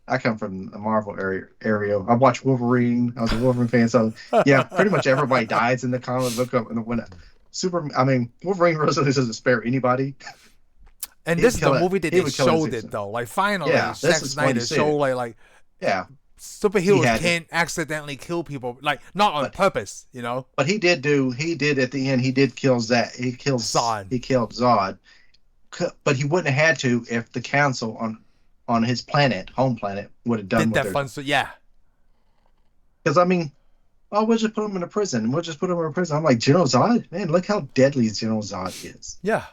I come from the Marvel area. I watched Wolverine. I was a Wolverine fan, so yeah, pretty much everybody dies in the comic book. When I mean, Wolverine really doesn't spare anybody. And He'd this is the kill it. movie that He they would kill showed it. it though. Like finally, Yeah, Zack this is when you Snyder see showed it. like Yeah, he superheroes had it, can't accidentally kill people, like not on but purpose, you know. but he did at the end. He did kill Zod. Zod He killed Zod, but he wouldn't have had to if the council on his planet, home planet, would have done did what that they're. fun. So yeah, Because I mean, oh, we'll just put him in a prison. We'll just put him in a prison. I'm like, General Zod? Man, look how deadly General Zod is. yeah.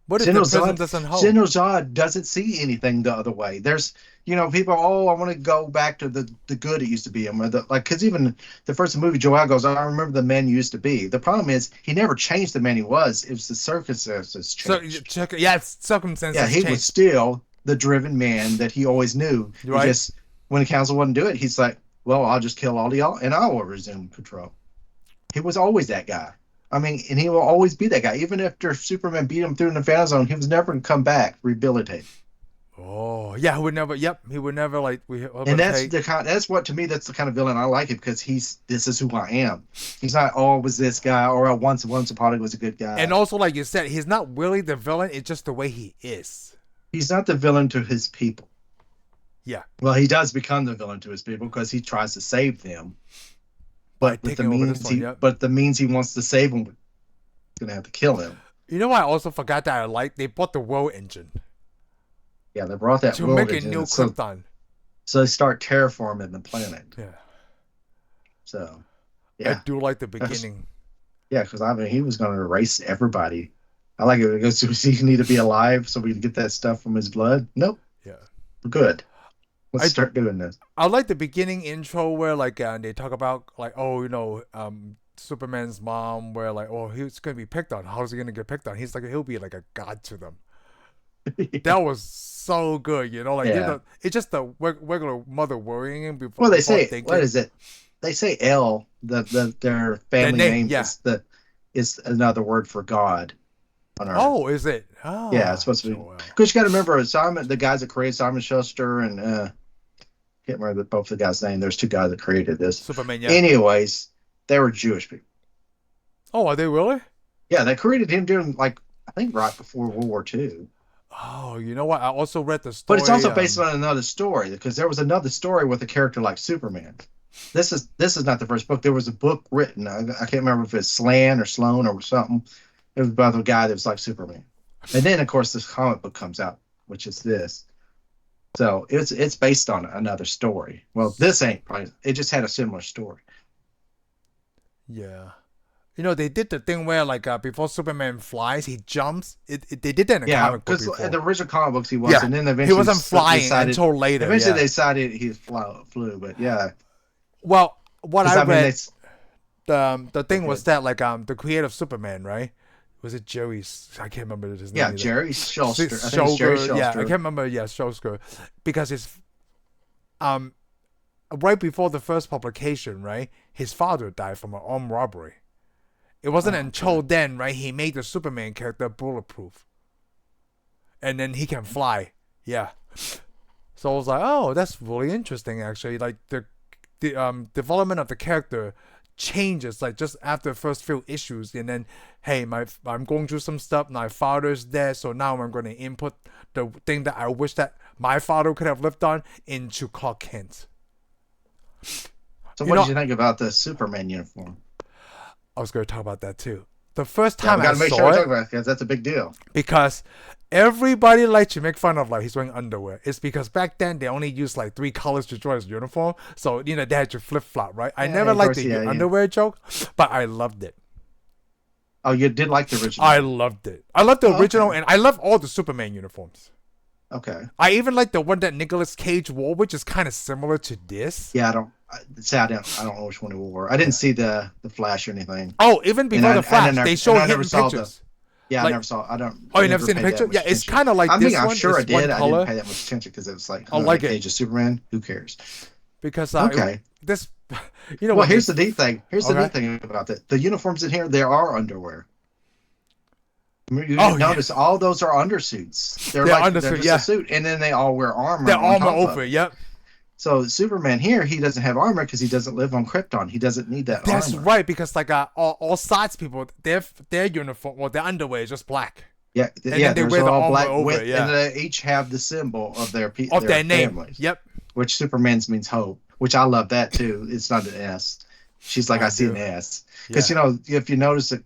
What if the General prison Zod, doesn't hold? General Zod doesn't see anything the other way. There's, people, oh, I want to go back to the good it used to be. Because even the first movie, Joel goes, I remember the man you used to be. The problem is he never changed the man he was. It was the circumstances So changed. yeah, Yeah, circumstances he was change, still the driven man that he always knew. He right? just, when the council wouldn't do it, he's like, well, I'll just kill all of y'all and I will resume control. He was always that guy. I mean, and he will always be that guy. Even after Superman beat him through in the Phantom Zone, he was never going to come back rehabilitated. Oh, yeah, he would never. Yep, he would never like we And ever that's take. the kind. That's what to me. That's the kind of villain I like it because he's this is who I am. He's not always this guy or once upon a was a good And guy. also, like you said, he's not really the villain. It's just the way he is. He's not the villain to his people. Yeah, Well, he does become the villain to his people because he tries to save them, by but with the taking over this means one. he Yep. but the means he wants to save them, he's gonna have to kill him. You know what? I also forgot that I like they bought the world engine Yeah, they brought that to make world a engine, new so Krypton. they start terraforming the planet. Yeah, So I yeah, do like the that's beginning. yeah, because I mean he was going to erase everybody. I like it because he need to be alive so we can get that stuff from his blood. Nope, Yeah, we're good. Let's I start doing this. I like the beginning intro where like they talk about like Superman's mom where like he's gonna be picked on. How's he gonna get picked on? He's like he'll be like a god to them. That was so good, like Yeah. it's just the regular mother worrying him Well, they before say what thinking. is it? They say L. Their The family name, name yeah. is another word for God on Earth. Oh, is it? Yeah, it's Ah, supposed to be Joel. because you got to remember Simon, the guys that created Simon Schuster and can't remember both the guys' name. There's two guys that created this. Superman, yeah. Anyways, they were Jewish people. Oh, are they really? Yeah, they created him during like I think right before World War II. Oh, you know what? I also read the But it's story. also based on another story because there was another story with a character like Superman. This is not the first book. There was a book written. I can't remember if it's Slan or Sloan or something. It was about a guy that was like Superman. And then of course this comic book comes out, which is this. So it's based on another story. Well, this ain't probably. It just had a similar story. Yeah. They did the thing where like before Superman flies, he jumps. They did that in a Yeah, comic book because in before. the original comic books he was, Yeah, and then he eventually wasn't flying decided. until later. Eventually Yeah. they decided he flew, but yeah, Well, what because I I mean read, the go thing was ahead. that like the creator of Superman, right? Was it Jerry's? I can't remember his name Yeah, either. Jerry Schuster. I think it's Jerry Shoger, yeah, I can't Schuster. remember. Yeah, Shosker, because it's um right before the first publication, right? His father died from an armed robbery. It wasn't Oh, okay. until then, right? He made the Superman character bulletproof, and then he can fly. Yeah. So I was like, oh, that's really interesting. Actually, like the development of the character changes like just after the first few issues, and then hey, I'm going through some stuff. My father's dead, so now I'm going to input the thing that I wish that my father could have lived on into Clark Kent. So You what did know, you think about the Superman uniform? I was going to talk about that too. The first Yeah, time we I got to make sure saw we talk it, about it because that's a big deal. because everybody likes to make fun of like he's wearing underwear. It's because back then they only used like 3 colors to draw his uniform, so they had to flip flop, right? I Yeah, never of liked course, the yeah, yeah. underwear joke, but I loved it. Oh, you did like the I original? loved it. I love the Oh, original, okay, and I love all the Superman uniforms. okay. I even like the one that Nicolas Cage wore, which is kind of similar to this. Yeah, I don't know which one it wore. I didn't Yeah. see the Flash or anything, Oh, even and before the Flash, they showed I never hidden saw the. pictures. Yeah, I Like, never saw. oh, I you never never seen the paid that picture? much Yeah, it's attention. kind of like I mean, this I'm one. sure I It's one did. I didn't color. pay that much attention because it was like, I oh, like Nick it Cage is Superman. Who cares? because Okay. this, Well, when they here's the neat thing. Here's the okay. neat thing about that. The uniforms in here, there are underwear. You Oh yeah, notice all those are undersuits. they're They're understood. just a Yeah, suit, and then they all wear they're armor on armor top over. of it. Yep. So Superman here, he doesn't have armor because he doesn't live on Krypton. He doesn't need that That's armor. right, because like all sides people, their uniform or their underwear is just black, Yeah, and then they theirs wear are the all armor black over. with, and Yeah, they each have the symbol of of their their name. families, Yep, which Superman's means hope, which I love that too. It's not an S. She's like, I I see an do. S. Because, Yeah, if you notice that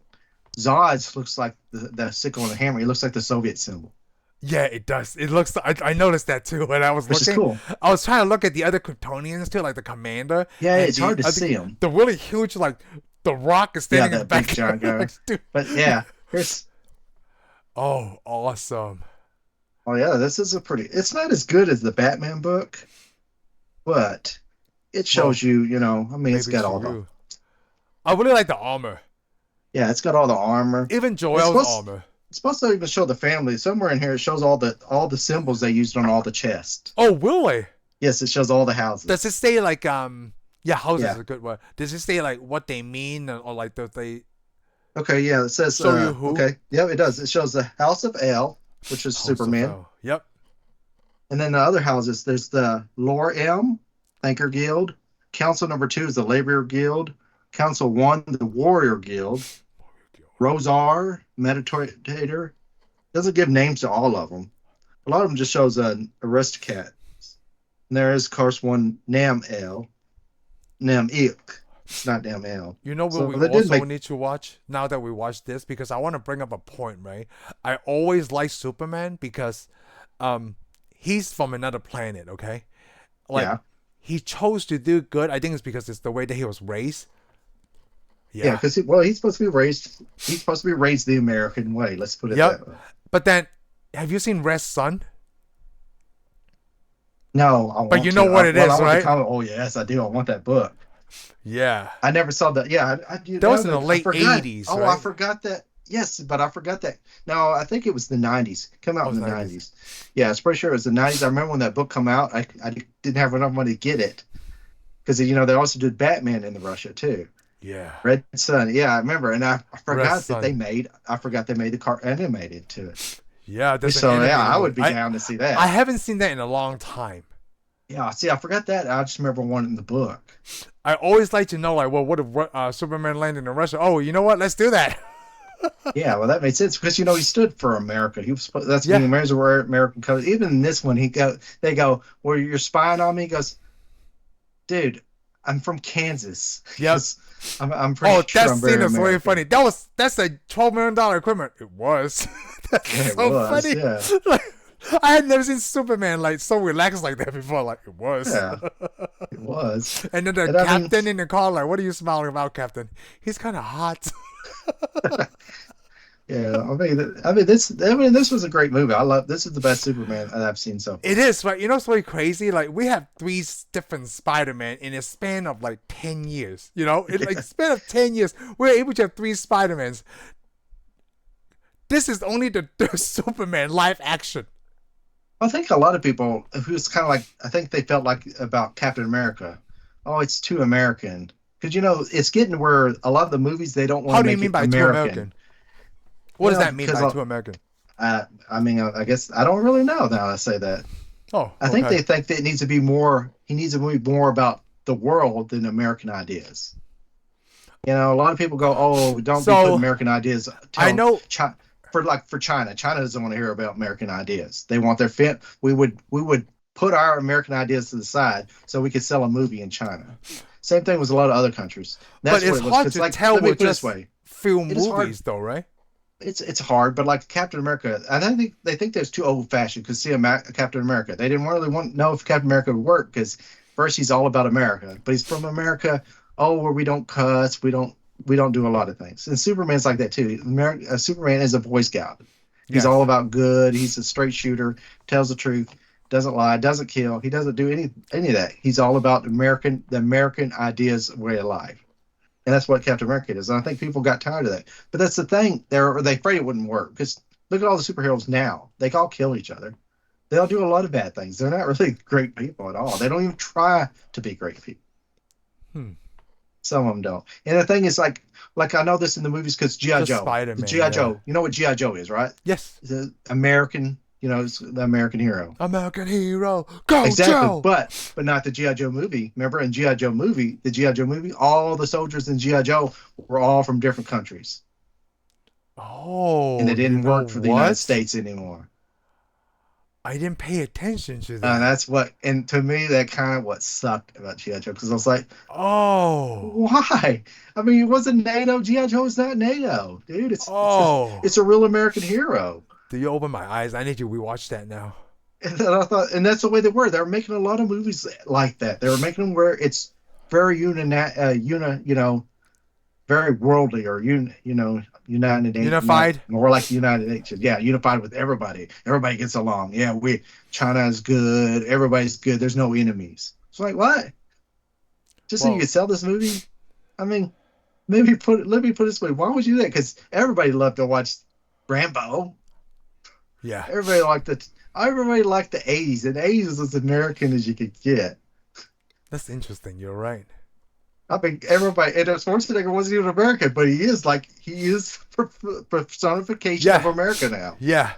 Zod's looks like the sickle and the hammer. He looks like the Soviet symbol, yeah, it does. It looks. I noticed that too when I was which is looking. cool. I was trying to look at the other Kryptonians too, like the Commander Yeah, and it's hard the to I think see him. the really huge like the Rock is Yeah, standing in the that big back. giant guy. Like, dude. But yeah, here's Oh, awesome. oh yeah, this is a pretty. It's not as good as the Batman book, but it Well, shows you. I mean, it's maybe got to all the. you. I really like the armor. Yeah, it's got all the armor. Even It's Joel's supposed armor. it's supposed to even show the family. Somewhere in here, it shows all the symbols they used on all the chests. Oh, really? Yes, it shows all the Does it houses. say like yeah, house is Yeah. a good word. Does it say like what they mean or like that they Okay. Yeah. It says. show you who? Okay. Yeah, it does. It shows the House of L, which is House of Superman. Hell. Yep. And then the other houses, there's the Lore M, Thinker Guild. Council number two is the Labor Guild. Council one, the Warrior Guild. Rosar, Meditator. Doesn't give names to all of them. A lot of them just shows an Aristocat. And there is, of course, one Nam El, Nam Ik. It's not Nam El. You know what So we they did also make, need to watch now that we watch this, because I want to bring up a point, right? I always like Superman because um he's from another planet, okay? Like yeah, he chose to do good. I think it's because it's the way that he was raised. yeah, Yeah. because well, he's supposed to be raised. He's supposed to be raised the American way. Let's put it Yep. that way. But then have you seen Red Sun? No, I But want you know to. what it Well, I is, want the right? comic. Oh yes, I do. I want that book. Yeah. I never saw that. Yeah, That was in the I late forgot. 80s, Oh, I right? forgot that. Yes, but I forgot that. No, I think it was the '90s. Come out Oh, in it's the 90s. '90s. Yeah, I was pretty sure it was the '90s. I remember when that book come out. I didn't have enough money to get it because they also did Batman in Russia too. Yeah. Red Sun. Yeah, I remember, and I Red forgot that they Sun. made. I forgot they made the car animated to it. Yeah, there's an So yeah, animated I movie. would be I down to see I that. haven't seen that in a long time. Yeah, see, I forgot that. I just remember wanting the book. I always like to know, like, well, what if Superman landed in Russia? Oh, you know what? Let's do that. Yeah, well, that made sense because he stood for America. He was that's Yeah. being American colors. Even in this one, they go, "Well, you're spying on me." He goes, "Dude, I'm from Kansas." Yep. Because I'm Oh, pretty sure that I'm scene very is really American. funny. That's a $12 million equipment. It was. That's Yeah, it so was. funny. Yeah, Like, I had never seen Superman like so relaxed like that before. Like it was. yeah, it was. And then the And I mean, captain in the car, like, what are you smiling about, Captain? He's kind of hot. yeah, this was a great movie. I love this is the best Superman that I've seen so It far. is, right? You know what's really crazy? Like we have three different Spider-Man in a span of like 10 years. You know, in like span of 10 years, we're able to have three Spider-Mans. This is only the third Superman live action. I think a lot of people who's kind of like I think they felt like about Captain America. Oh, it's too American. Because it's getting where a lot of the movies they don't want How to do you make mean it by too American. American? What does that mean Because by too American? I mean, I guess I don't really know now. I say that. Oh, I think okay. they think that it needs to be more. He needs to be more about the world than American ideas. A lot of people go, "Oh, don't be putting So American ideas." I Tell know, China for China. China doesn't want to hear about American ideas. They want their fit. We would put our American ideas to the side so we could sell a movie in China. Same thing with a lot of other countries. but That's what it's it was. hard Because to like, tell let me with put it this just way: film it is hard. movies, though, right? It's hard, but like Captain America, I don't think they think that's too old fashioned. Because see, Captain America, they didn't really want to know if Captain America would work because first he's all about America, but he's from America. Oh, where we don't cuss, we don't do a lot of things. And Superman's like that too. Superman is a Boy Scout. He's all Yes. about good. He's a straight shooter, tells the truth, doesn't lie, doesn't kill. He doesn't do any of that. He's all about the American ideas way of life. And that's what Captain America is. And I think people got tired of that. But that's the thing. They afraid it wouldn't work because look at all the superheroes now. They all kill each other. They all do a lot of bad things. They're not really great people at all. They don't even try to be great people. Hmm. Some of them don't. And the thing is, like I know this in the movies because GI Just Joe, Spider the Man, GI yeah. Joe. You know what GI Joe is, right? Yes. The American. It's the American hero. American hero. Go, Exactly, Joe! but not the GI Joe movie. Remember in the GI Joe movie, all the soldiers in GI Joe were all from different countries, and Oh, they you didn't know work for the United what? States anymore. I didn't pay attention to And that. that's and to me, that kind of what sucked about GI Joe because I was like, Oh. why? I mean, it wasn't NATO. GI Joe is not NATO, dude. Oh. It's a real American hero. Do you open my eyes? I need to rewatch that now. And I thought, and that's the way they were. They were making a lot of movies like that. They were making them where it's very very worldly or United Nations, not Unified? more like United Nations. Yeah, unified with everybody. Everybody gets along. Yeah, China is good. Everybody's good. There's no enemies. It's like what? Just so you Well, could sell this movie? I mean, let me put it this way. Why would you do that? Because everybody loved to watch Rambo. yeah. Everybody liked the 80s, and the 80s was as American as you could get. That's interesting. You're right. I mean, everybody, and Schwarzenegger wasn't even American, but he is personification of Yeah. America now. Yeah.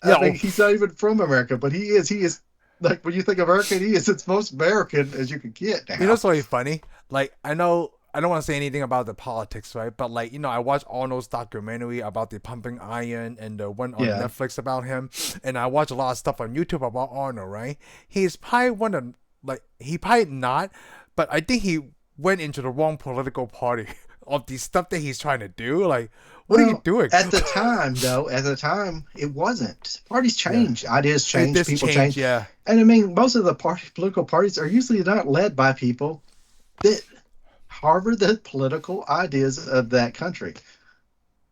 I Yeah. mean, Oh, he's not even from America, but he is. He is. Like when you think American, he is it's most American as you can get You know, now. it's really funny. Like, I know I don't want to say anything about the politics, right? But like, I watched Arnold's documentary about the pumping iron and the one on Yeah. Netflix about him, and I watch a lot of stuff on YouTube about Arnold, right? He's probably one of like he probably not, but I think he went into the wrong political party of the stuff that he's trying to do. Like, what are you Well, doing? at the time, though, at the time, it wasn't. Parties Yeah, change, ideas change, this people change, change, yeah. and I mean, most of the political parties are usually not led by people that harbor the political ideas of that country.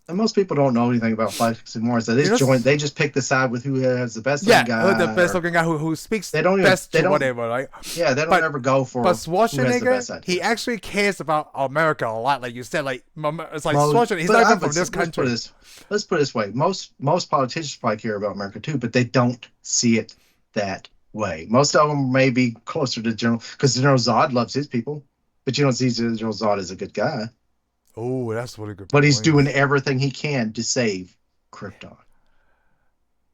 And most people don't know anything about politics anymore, so You know, they just pick the side with who has the best looking yeah, the guy, best or looking guy who speaks they don't even best they to don't whatever, right? yeah they don't But ever go But for who has the Schwarzenegger, best he ideas. actually cares about America a lot. Like you said, like it's like Well, Schwarzenegger. He's but not I even would from this country. let's put it this way. Most politicians probably care about America too, but they don't see it that way. Most of them may be closer to General because General Zod loves his people, but you don't see General Zod as a good guy. Oh, that's a really good But he's doing point. everything he can to save Krypton.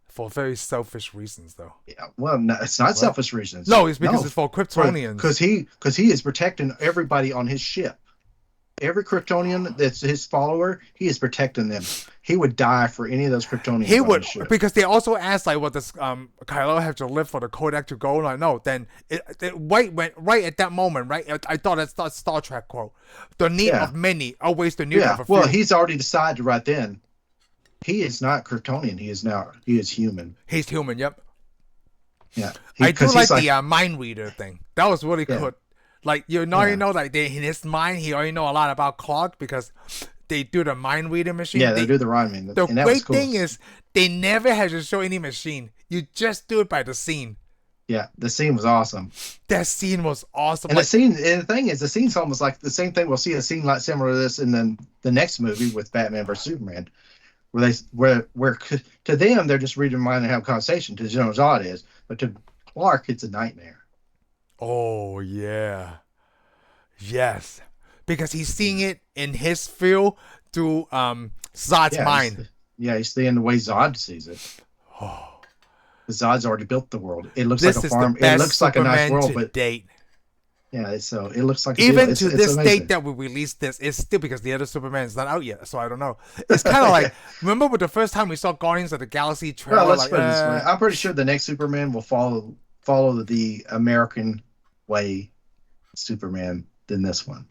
For very selfish reasons, though, Yeah, well, no, it's not right? selfish reasons. No, it's because No, it's for for Kryptonians. because he is protecting everybody on his ship. Every Kryptonian that's his follower, he is protecting them. He would die for any of those He Kryptonians on would his ship. because they also asked like, what does Kylo have to live for the Kodak to go? Like, no, then it went right at that moment, right? I thought that's that Star Trek quote: "The need Yeah, of many outweighs the need of yeah. a Well, few." he's already decided right then. He is not Kryptonian. He is human. He's human. Yep. Yeah, he I do because he's like the like mind reader thing. That was really yeah, good. Like yeah, like in his mind, he already know a lot about Clark because they do the mind reader machine. yeah. They do the rhyming, The and that was great cool. thing is they never had to show any machine. You just do it by the scene. Yeah, the scene was awesome. That scene was awesome. And the Like scene, and the thing is, the scene's almost like the same thing. We'll see a scene like similar to this in the next movie with Batman versus Superman, where to them they're just reading mind and have a conversation. To General Zod is, but to Clark it's a nightmare. oh yeah, yes, because he's seeing Yeah, it in his field through Zod's yeah, mind. he's seeing the way Zod sees it. Oh, The Zod's already built the world. It looks like this a is the farm. It best looks like a nice Superman world, to but date. yeah, so it looks like a deal. Even to It's this date amazing. that we released this, it's still because the other Superman is not out yet, so I don't know. It's kind of like remember with the first time we saw Guardians of the Galaxy Well, trailer, let's like put it this way. I'm pretty sure the next Superman will follow the American way Superman than this one.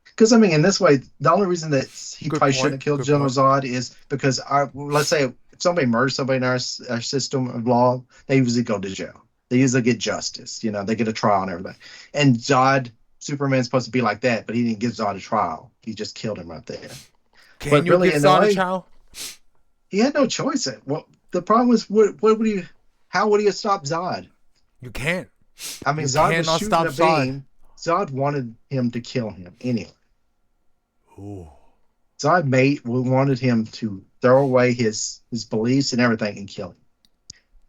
Because I mean, in this way, the only reason that he good probably point, shouldn't have killed good General point. Zod is because let's say if somebody murders somebody in our system of law, they usually go to jail. They usually get justice. They get a trial and everything. And Zod, Superman's supposed to be like that, but he didn't give Zod a trial. He just killed him right there. Can But you really, give in a Zod a way, child? he had no choice. Well, the problem was, what would he? How would he have stopped Zod? You can't. I mean, You Zod was cannot shooting stop a Zod. beam. Zod wanted him to kill him anyway. Ooh. Zod wanted him to throw away his beliefs and everything and kill him.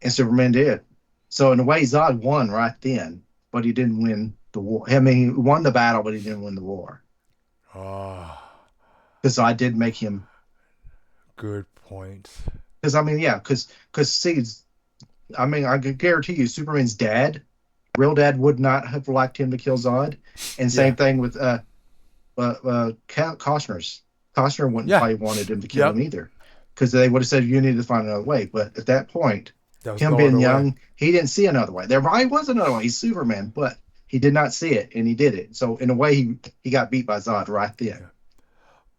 And Superman did. So in a way, Zod won right then, but he didn't win the war. I mean, he won the battle, but he didn't win the war Oh, because Zod did make him. good point. Because I mean, yeah, because see, I mean, I can guarantee you, Superman's dad, real dad, would not have liked him to kill Zod. And Yeah. same thing with Costner's. Costner wouldn't Yeah. probably wanted him to kill him Yep. either, because they would have said you need to find another way. But at that point, That was him no being other way. young, he didn't see another way. There probably was another way. He's Superman, but he did not see it, and he did it. So in a way, he got beat by Zod right then.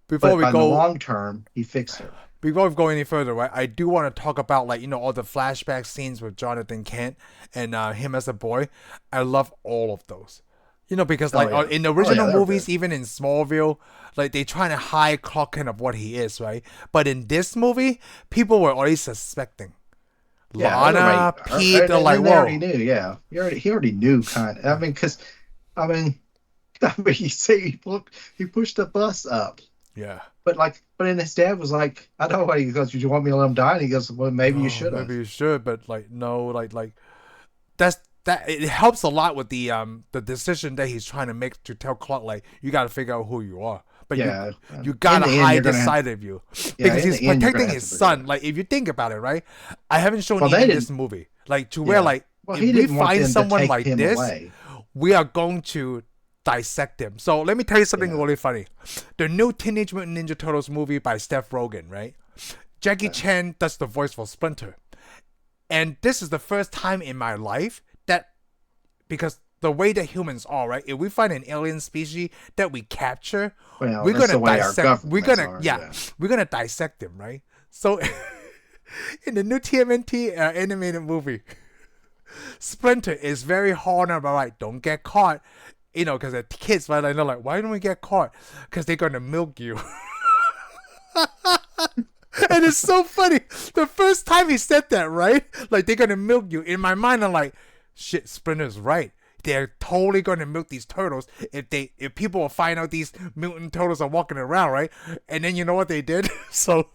Before But we in the go, long term, he fixed it. before we go any further, right? I do want to talk about like all the flashback scenes with Jonathan Kent and him as a boy. I love all of those. Because Oh like yeah, in the oh yeah, original they were movies, good. even in Smallville, like they trying to hide Clark Kent of what he is, right? But in this movie, people were already suspecting. Yeah, everybody, Lana, Pete, they're like, and they already whoa. knew. Yeah, he already knew kind of. I mean, because I mean, you say he pushed the bus up. Yeah. But then his dad was like, I know why. He goes, "Did you want me to let him die?" And he goes, "Well, maybe you No, should maybe have." you should, but like no, like that it helps a lot with the decision that he's trying to make to tell Clark like you got to figure out who you are, but you Yeah. you In gotta the end, you're hide this gonna have. side of you Yeah, because in he's the end, you're gonna protecting have his to figure it son. out. Like if you think about it, right? I haven't shown Well, they even this didn't. movie like to where Yeah. like Well, if he we didn't want find them to someone take like him this, away. we are going to dissect them. So let me tell you something Yeah. really funny. The new Teenage Mutant Ninja Turtles movie by Seth Rogen, right? Jackie Okay. Chan does the voice for Splinter. And this is the first time in my life that, because the way that humans are, right? If we find an alien species that we capture, Well, we're that's gonna the way our dissect. governments are. Yeah. We're gonna dissect them, right? So, in the new TMNT animated movie, Splinter is very hard about like, don't get caught, because the kids, right? They're like, why don't we get caught? Because they're gonna milk you. And it's so funny. The first time he said that, right? Like, they're gonna milk you. In my mind, I'm like, shit, Splinter's right. They're totally gonna milk these turtles if people will find out these mutant turtles are walking around, right? And then you know what they did? So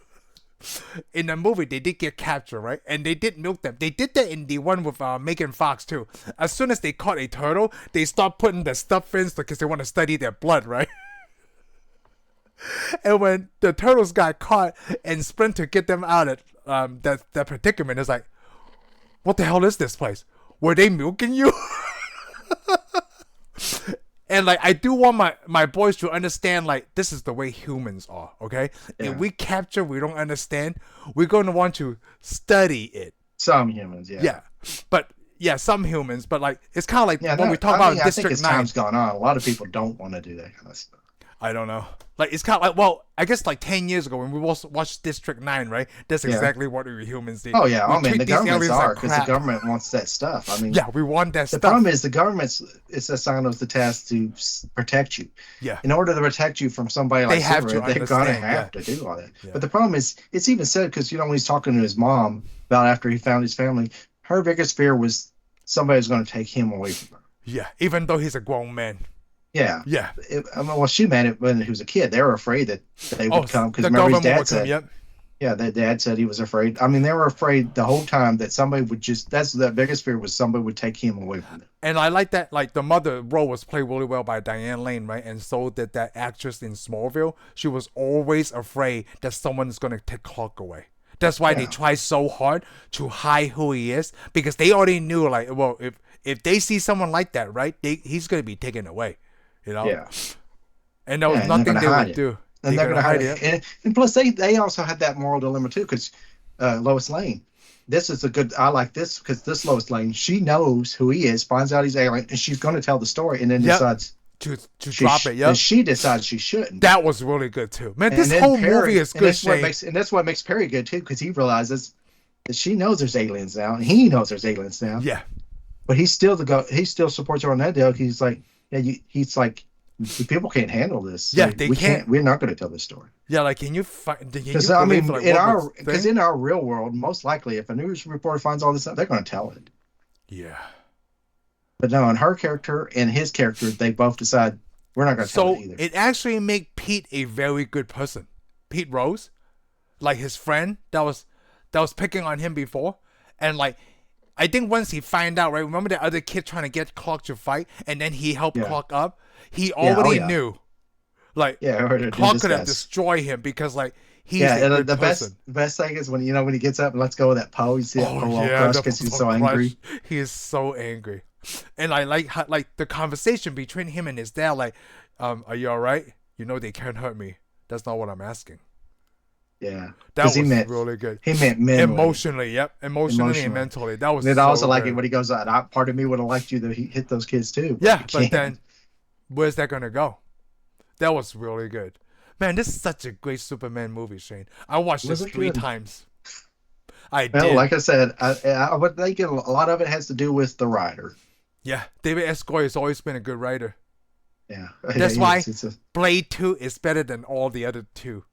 in the movie, they did get captured, right? And they did milk them. They did that in the one with Megan Fox too. As soon as they caught a turtle, they start putting the stuff in because they want to study their blood, right? And when the turtles got caught and Splinter get them out of that predicament, it's like, what the hell is this place? Were they milking you? And like, I do want my boys to understand, like, this is the way humans are, okay? Yeah. If we capture, we don't understand, we're going to want to study it. Some humans, yeah. Yeah. But yeah, some humans, but like, it's kind of like Yeah, when we talk about I think District as 9. time's gone on, a lot of people don't want to do that kind of stuff. I don't know. Like, it's kind of like, well, I guess like 10 years ago when we watched District 9, right? That's exactly what we humans did. Oh, yeah. We I mean, treat the these governments aliens like are, because the crap. government wants that stuff. I mean, Yeah, we want that the stuff. problem is the government's it's assigned us the task to protect you. Yeah. In order to protect you from somebody like They have Silver, to they're going to understand, have to do all that. Yeah. But the problem is, it's even said, because, when he's talking to his mom about after he found his family, her biggest fear was somebody was going to take him away from her. Yeah, even though he's a grown man. Yeah. Yeah. Well, she meant it when he was a kid. They were afraid that they would come, because the remember his government dad would come, said, yep. yeah, the dad said he was afraid. I mean, they were afraid the whole time that somebody would that's the biggest fear, was somebody would take him away from them. And I like that, like, the mother role was played really well by Diane Lane, right? And so did that actress in Smallville. She was always afraid that someone's going to take Clark away. That's why they try so hard to hide who he is, because they already knew, like, well, if they see someone like that, right, he's going to be taken away, Yeah. And there was nothing they would do. And they're going to hide it. And plus, they also had that moral dilemma, too, because Lois Lane, I like this, because this Lois Lane, she knows who he is, finds out he's alien, and she's going to tell the story, and then decides to drop it. And she decides she shouldn't. That was really good too, man. This whole movie is good. And that's what makes Perry good too, because he realizes that she knows there's aliens now, and he knows there's aliens now. Yeah, but he still supports her on that deal. He's like, he's like, people can't handle this. Yeah, like, they we can't. We're not going to tell this story. Yeah, like, can you find? Because I mean, in our real world, most likely, if a news reporter finds all this out, they're going to tell it. Yeah. But no, in her character and his character, they both decide we're not going to tell it either. So it actually made Pete a very good person. Pete Rose, like his friend that was picking on him before, and like, I think once he find out, right? Remember the other kid trying to get Clark to fight, and then he helped Clark up. He already knew, like, Clark could have destroyed him, because like, he's a good person. The best thing is when he gets up and lets go of that pole. You see that pole crush because he's so angry. He is so angry. And I like the conversation between him and his dad, like, are you all right? You know they can't hurt me. That's not what I'm asking. Yeah, that was really good. He meant mentally. Emotionally, yep, emotionally and mentally. That was. And I also like it when he goes out. Part of me would have liked you to hit those kids too. But then, where's that gonna go? That was really good, man. This is such a great Superman movie, Shane. I watched this 3 times. Did. Like I said, I would think a lot of it has to do with the writer. Yeah, David S. Goyer has always been a good writer. Yeah, that's why Blade 2 is better than all the other 2.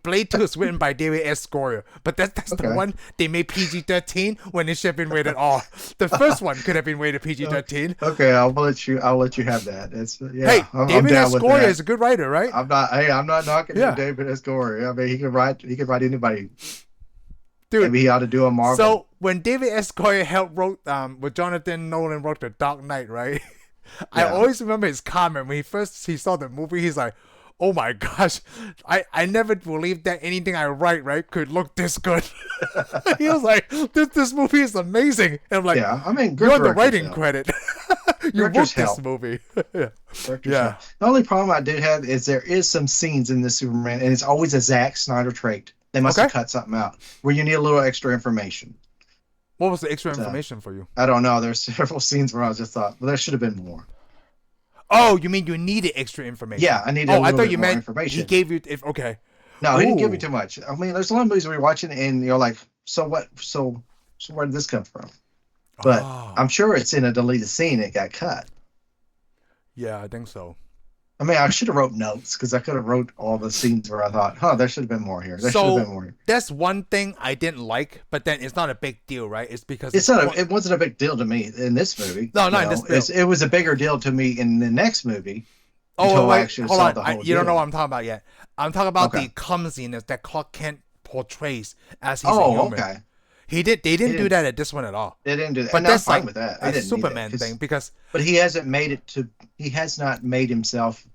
Blade 2 is written by David S. Goyer, but that's the one they made PG-13 when it should have been rated R. The first one could have been rated PG-13. Okay, I'll let you have that. Hey, David S. Goyer is a good writer, right? I'm not knocking David S. Goyer. I mean, he can write anybody. Dude, maybe he ought to do a Marvel. So when David S. Goyer wrote with Jonathan Nolan wrote The Dark Knight, right? I always remember his comment when he saw the movie. He's like, Oh my gosh, I never believed that anything I write right could look this good. He was like, this movie is amazing, and I'm like, Yeah, I mean, you're good on the directors writing help. credit. You Directors wrote this help. movie. Yeah, Directors yeah. help. The only problem I do have is there is some scenes in the Superman, and it's always a Zack Snyder trait. They must have Okay. cut something out where you need a little extra information. What was the extra So, information for you? I don't know. There's several scenes where I just thought, well, there should have been more. Oh, you mean you needed extra information? Yeah, I needed a Oh, I little thought bit you more meant he information. gave you. If okay. No, he didn't give me Oh. too much. I mean, there's a lot of movies we're watching, and you're like, so what? So where did this come from? But I'm Oh. sure it's in a deleted scene. It got cut. Yeah, I think so. I mean, I should have wrote notes because I could have wrote all the scenes where I thought, huh, there should have been more here. There should have been So more here. that's one thing I didn't like, but then it's not a big deal, right? It's because It's it's not. It wasn't a big deal to me in this movie. no, You not in this know, bill. it was a bigger deal to me in the next movie Oh until I wait, actually hold saw on. the whole You don't know what deal. I'm talking about yet. I'm talking about Okay. the clumsiness that Clark Kent portrays as he's a Oh, human. okay. He did. They He didn't do didn't. that at this one at all. They didn't do that, But and I'm that's fine like with that. I a didn't need that Superman thing because but he hasn't made it to. He has not made himself.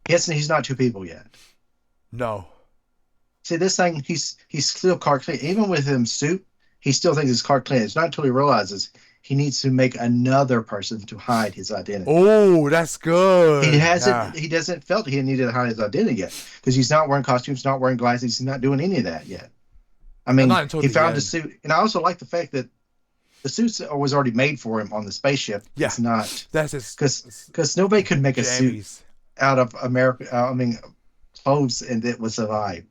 He's not two people yet. no. See, this thing, he's still Clark Kent. Even with him suit, he still thinks it's Clark Kent. It's not until he realizes he needs to make another person to hide his identity. Oh, that's good. Yeah. He doesn't felt he needed to hide his identity yet because he's not wearing costumes, not wearing glasses, he's not doing any of that yet. I And mean, not until he the found a end. suit, and I also like the fact that the suit was already made for him on the spaceship. Yeah. It's not That's his because nobody could make a suit jammies. out of America. I mean, clothes and it would survive.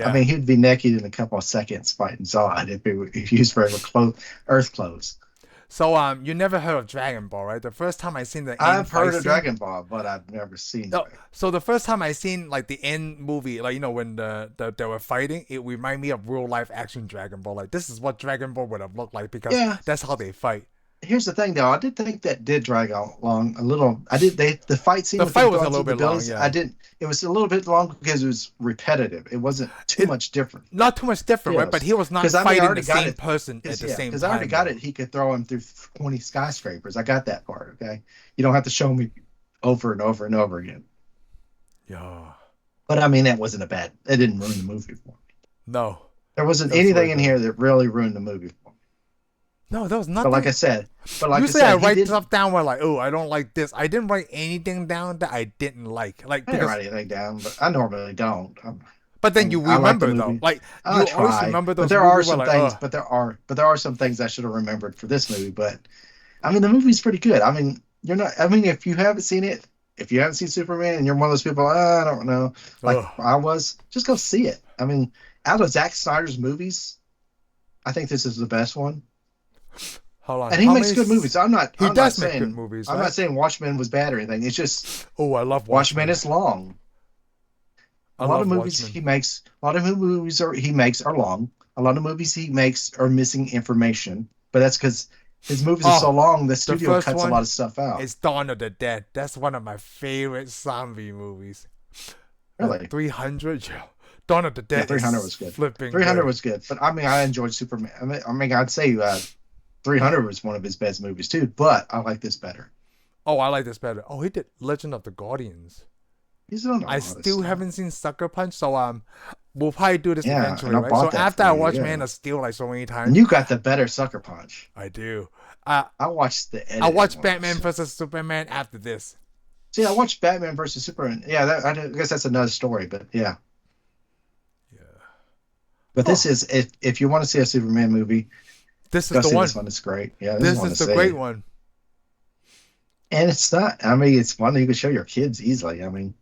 I Yeah. mean, he'd be naked in a couple of seconds fighting Zod if he used regular Earth clothes. So you never heard of Dragon Ball, right? The first time I seen the end I've fight heard of scene. Dragon Ball, but I've never seen No, Dragon. so the first time I seen like the end movie, like when they were fighting, it reminded me of real life action Dragon Ball. Like this is what Dragon Ball would have looked like because Yeah, that's how they fight. here's the thing though. I did think that did drag along a little. I did the fight scene The with fight them was a throwing little through the bit long, buildings. yeah. I didn't. It was a little bit long because it was repetitive. It wasn't too It much different. not too much different, right? But Yes, he was not because I mean, I fighting already the got same it. person at Because the same because I already time. got Though. it. He could throw him through 20 skyscrapers. I got that part. Okay, you don't have to show me over and over and over again. Yeah. But I mean, that wasn't a bad. It didn't ruin the movie for me. No, There wasn't that was anything really in good. here that really ruined the movie for me. No, there was But like I nothing. said, but like I Usually I said, he write didn't. stuff down where like, oh, I don't like this. I didn't write anything down that I didn't like. Like I didn't because write anything down, but I normally don't. but I then mean, you I like the remember though. movie. Like I you always try, remember but those there are movies where some like, things. But there are some things I should have remembered for this movie. But I mean, the movie's pretty good. I mean, you're not. I mean, if you haven't seen it, if you haven't seen Superman, and you're one of those people, I don't know, like ugh. I was, just go see it. I mean, out of Zack Snyder's movies, I think this is the best one. Hold on. And he How makes many good movies. I'm not. He I'm not does make good saying. movies, I'm right? not saying Watchmen was bad or anything. It's just Oh, I love Watchmen Watchmen. is long. I A lot love of movies Watchmen. he makes. A lot of movies he makes are long. A lot of movies he makes are missing information. But that's because his movies are so Oh, long. The the studio first cuts a lot one of stuff out. is Dawn of the Dead. That's one of my favorite zombie movies. Really? 300, yeah. Dawn of the Yeah, Dead 300 is was good. flipping 300 good. was good. But I mean, I enjoyed Superman. I mean, I'd say 300 was one of his best movies too. But I like this better. Oh, I like this better. Oh, he did Legend of the Guardians. He's done a I lot of still stuff. haven't seen Sucker Punch, so we'll probably do this Yeah, eventually, and I right? So bought that after for I you. watch Yeah, Man of Steel like so many and times, you got the better Sucker Punch. I do. Uh, I watched the I edited watch ones. Batman versus Superman after this. See, I watched Batman versus Superman. Yeah, I guess that's another story. But yeah, Yeah. but this Oh, is if you want to see a Superman movie, this is go the see one. this one. It's great. Yeah, this is This one to is the great see. one. And it's not. I mean, it's one you can show your kids easily. I mean,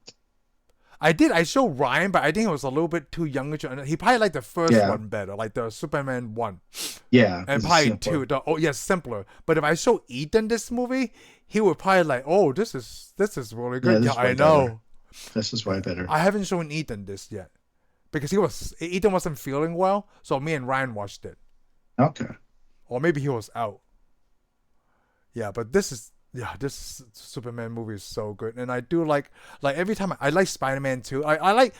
I showed Ryan, but I think it was a little bit too younger. He probably liked the first yeah, one better, like the Superman one, yeah, and because it's probably simpler. two. Oh yes, simpler. But if I show Ethan this movie, he would probably like, oh, this is really Yeah, good. this Yeah, is I way better. know. This is way better. I haven't shown Ethan this yet because Ethan wasn't feeling well, so me and Ryan watched it, Okay. or maybe he was out. Yeah, but this Superman movie is so good, and I do like every time I like Spider-Man too. I like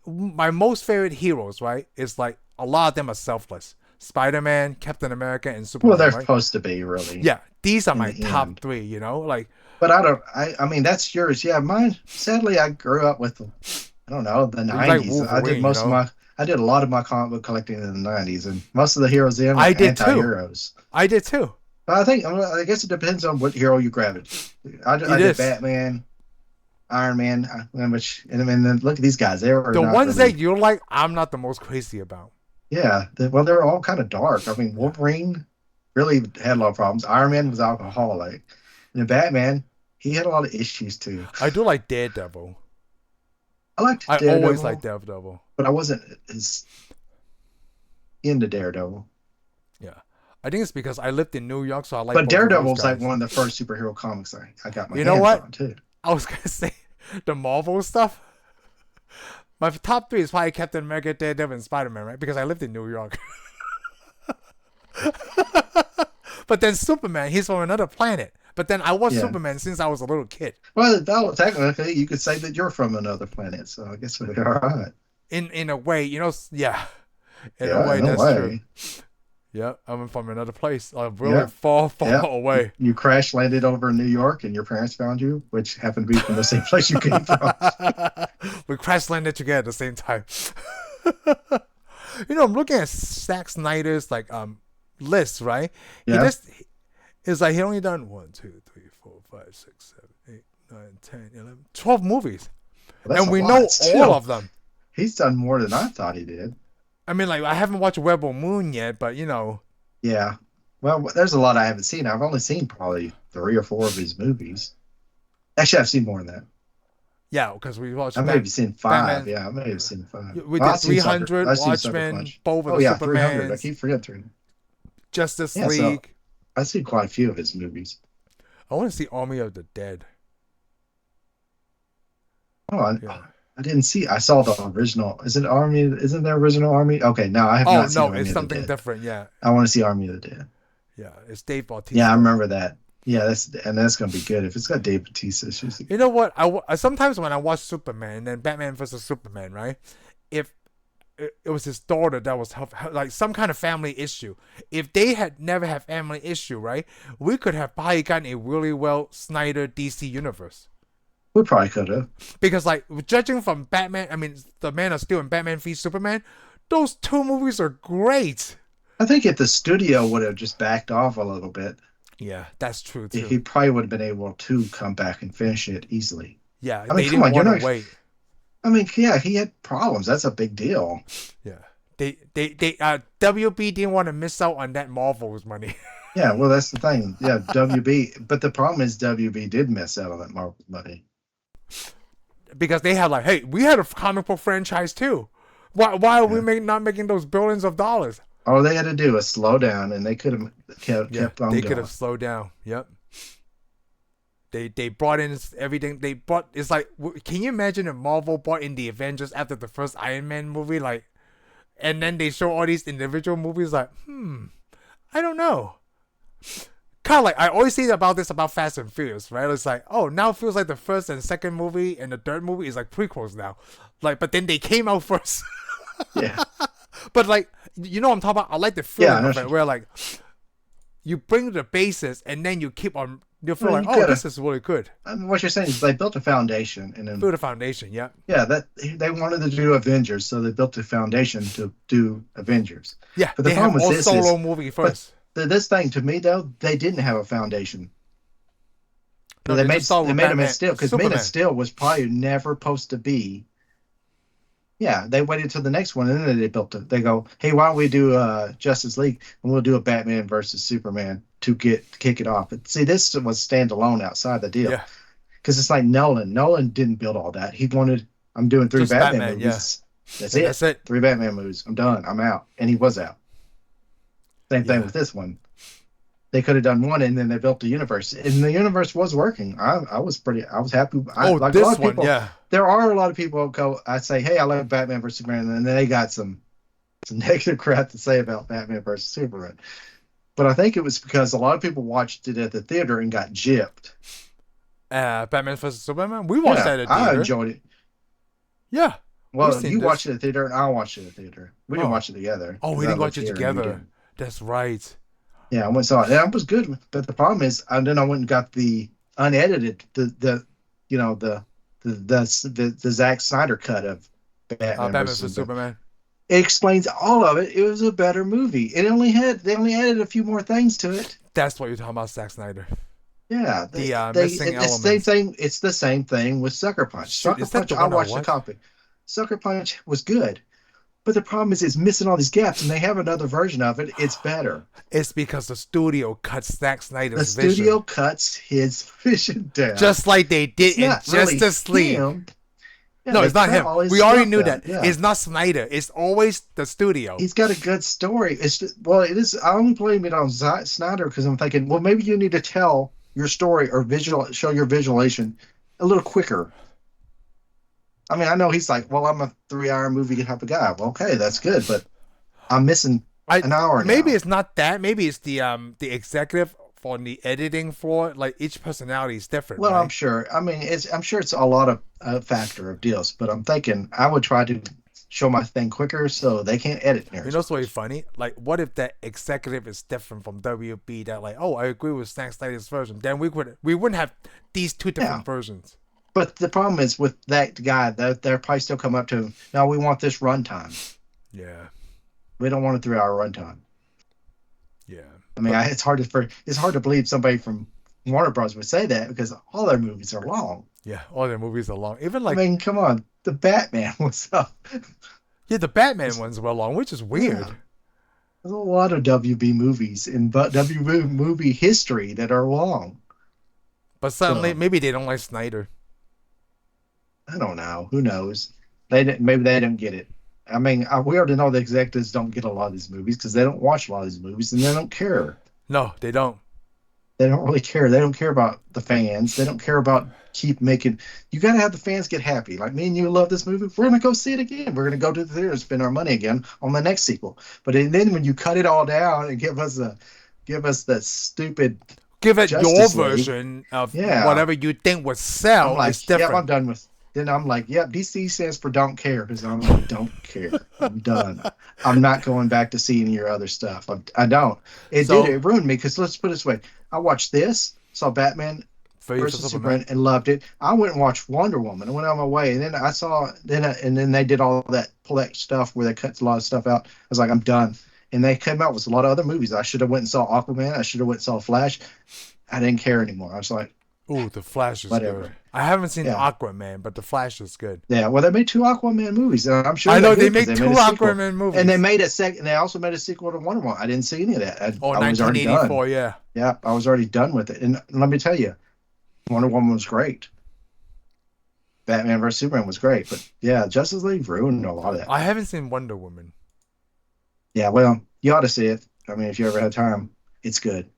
my most favorite heroes, right? Is like a lot of them are selfless. Spider-Man, Captain America, and Well, Superman, they're right? supposed to be really Yeah, these are in my the top end. three. You know, like But I don't. I mean, that's yours. Yeah, mine. Sadly, I grew up with. I don't know the you like '90s. I did Wolverine. You most of know, my. I did a lot of my comic book collecting in the '90s, and most of the heroes then I were did too. anti-heroes. I did too. But I guess it depends on what hero you gravitate. I It did is. Batman, Iron Man, which and I mean, then look at these guys. They were The not ones that really. you like, I'm not the most crazy about. Yeah, well, they're all kind of dark. I mean, Yeah. Wolverine really had a lot of problems. Iron Man was alcoholic, and then Batman, he had a lot of issues too. I do like Daredevil. I liked I always like Daredevil, Daredevil. but I wasn't as into Daredevil. Yeah. I think it's because I lived in New York, so I like But both of those Daredevil's like guys. one of the first superhero comics I got my You know hands what? on too. I was gonna say the Marvel stuff. My top three is probably Captain America, Daredevil, and Spider-Man, right? Because I lived in New York. But then Superman, he's from another planet. But then I watched Yeah. Superman since I was a little kid. Well, technically, you could say that you're from another planet, so I guess we're all right. In a way, you know, yeah. In a Yeah, way, in a that's true. way. Yeah, I'm from another place, really Yeah, far, far yeah. away. You crash landed over in New York, and your parents found you, which happened to be from the same place you came from. We crash landed together at the same time. You know, I'm looking at Zack Snyder's list, right? He Yeah, just it's like he only done 1, 2, 3, 4, 5, 6, 7, 8, 9, 10, 11, 12 movies, well, that's and a we know lot all still. of them. He's done more than I thought he did. I mean, like I haven't watched Rebel Moon yet, but you know, Yeah. Well, there's a lot I haven't seen. I've only seen probably 3 or 4 of his movies. Actually, I've seen more than that. yeah, because we watched I may have seen 5. Batman. Yeah, I may have seen 5. We Well, did 300, I've seen Sucker Watchmen, Punch. both of Oh the yeah, 300. I Supermans, keep forgetting 300. Justice Yeah, so League. I've seen quite a few of his movies. I want to see Army of the Dead. Oh, I, Yeah. I didn't see. I saw the original. Is it Army? Isn't there original Army? Okay, no, I have Oh not seen no, Army it's of the something Dead. different. Yeah, I want to see Army of the Dead. yeah. It's Dave Yeah, I Bautista. remember that. Yeah, that's gonna be good if it's got Dave Bautista. You know what? Sometimes when I watch Superman and then Batman versus Superman, right? If it was his daughter that was like some kind of family issue. If they had never had family issue, right? We could have probably gotten a really well Snyder DC universe. We probably could have. Because like judging from Batman, I mean the Man of Steel and Batman v Superman, those two movies are great. I think if the studio would have just backed off a little bit, Yeah, that's true he too. probably would have been able to come back and finish it easily. Yeah, I mean, they come didn't on, you're want to not. wait. I mean, yeah, he had problems. That's a big deal. Yeah. They WB didn't want to miss out on that Marvel's money. Yeah, well, that's the thing. Yeah, WB. But the problem is WB did miss out on that Marvel money. Because they had like, hey, we had a comic book franchise too. Why are we Yeah. not making those billions of dollars? All they had to do was slow down, and they could have Yeah, kept on they going. could have slowed down. Yep. They brought in everything. They brought it's like, can you imagine if Marvel brought in the Avengers after the first Iron Man movie, like, and then they show all these individual movies, like, I don't know. Kind of like I always say about this about Fast and Furious, right? It's like, oh, now it feels like the first and second movie and the third movie is like prequels now, like, but then they came out first. Yeah, But like, you know what I'm talking about? I like the yeah, I feeling know. of it, where like you bring the basis and then you keep on. You feel Well, like, you oh, gotta. this is really good. I mean, what you're saying is they built a foundation, and then Build a foundation, yeah, yeah, that they wanted to do Avengers, so they built a foundation to do Avengers. yeah. But the They have problem with all this solo is, movie but first. this thing to me though, they didn't have a foundation. No, They they made just started they with made a Man Batman, of Steel because Man of Superman. Steel was probably never supposed to be. Yeah, they waited till the next one, and then they built it. They go, hey, why don't we do Justice League, and we'll do a Batman versus Superman to kick it off. But see, this was standalone outside the deal Yeah, because it's like Nolan. Nolan didn't build all that. He wanted, I'm doing 3 just Batman Batman, yeah, movies. That's and it. that's it. 3 Batman movies. I'm done. I'm out. And he was out. Same thing Yeah. with this one. They could have done one, and then they built the universe, and the universe was working. I was happy. Oh, Like a lot this of one, people, yeah. there are a lot of people who go. I say, hey, I like Batman versus Superman, and then they got some negative crap to say about Batman versus Superman. But I think it was because a lot of people watched it at the theater and got gypped. Batman vs Superman. We watched Yeah, that at I theater. enjoyed it. Yeah. Well, seen you this. watched it at theater, and I watched it at theater. We didn't Oh. watch it together. Oh, we 'cause I didn't watch lived it here and you together. didn't. That's right. Yeah, I went and saw it. That was good. But the problem is, and then I went and got the unedited, the you know the Zack Snyder cut of Batman Batman versus for Superman. Superman. It explains all of it. It was a better movie. They only added a few more things to it. That's what you're talking about, Zack Snyder. Yeah, The missing it's the same elements. thing. It's the same thing with Sucker Punch. Shoot, Sucker is that Punch, the I one I watched a watched? copy. Sucker Punch was good, but the problem is it's missing all these gaps, and they have another version of it. It's better. It's because the studio cuts Zack The Snyder's vision, studio cuts his vision down. just like they did It's in not really Justice League. him. Yeah, No, they it's not cut him. all his We already stuff knew down. that. Yeah, It's not Snyder. It's always the studio. he's got a good story. It's just, well, it is. I only blame it on Snyder because I'm thinking, well, maybe you need to tell your story or show your visualization a little quicker. I mean, I know he's like, well, I'm a 3 hour movie type of guy. Well, okay, that's good, but I'm missing I an hour maybe now. it's not that. Maybe it's the executive for the editing floor. Like each personality is different, Well, I'm right? sure. I mean, I'm sure it's a lot of factor of deals, but I'm thinking I would try to show my thing quicker so they can't edit near You as know what's really much. funny? Like, what if that executive is different from WB? That like, oh, I agree with Zack Snyder's version. Then we wouldn't have these two Yeah, different versions. but the problem is with that guy, they're probably still come up to him. No, we want this runtime. Yeah, We don't want a 3 hour runtime. yeah. I mean, But it's hard to believe somebody from Warner Bros. Would say that because all their movies are long. yeah, all their movies are long. Even I like mean, come on, the Batman was up. yeah, the Batman It's- ones were long, which is yeah, weird. there's a lot of WB movies in WB movie history that are long. But suddenly, So maybe they don't like Snyder. I don't know. Who knows? Maybe they don't get it. I mean, we already know the executives don't get a lot of these movies because they don't watch a lot of these movies and they don't care. No, they don't. They don't really care. They don't care about the fans. They don't care about keep making. You got to have the fans get happy. Like me and you love this movie. We're gonna go see it again. We're gonna go to the theater and spend our money again on the next sequel. But then when you cut it all down and give us that stupid Give it your Justice League, version of yeah, whatever you think would I'm sell is like, yep, I'm different. done with. Then I'm like, yep, DC stands for don't care because I'm like, don't care. I'm done. I'm not going back to see any of your other stuff. I don't. So, It ruined me because let's put it this way. I watched this, saw Batman for versus Superman. Superman and loved it. I went and watched Wonder Woman. I went on my way, and then and then they did all that, pull that stuff where they cut a lot of stuff out. I was like, I'm done. And they came out with a lot of other movies. I should have went and saw Aquaman. I should have went and saw Flash. I didn't care anymore. I was like, Ooh, the Flash is good. whatever. I haven't seen Yeah, Aquaman, but the Flash is good. yeah. Well, they made two Aquaman movies, and I'm sure I they're know good they because make they two made a sequel. Aquaman And they movies. made a second. They also made a sequel to Wonder Woman. I didn't see any of that. Oh, I was already done. 1984, yeah. Yeah, I was already done with it. And let me tell you, Wonder Woman was great. Batman vs Superman was great, but yeah, Justice League ruined a lot of that. I haven't seen Wonder Woman. Yeah, well, you ought to see it. I mean, if you ever had time, it's good.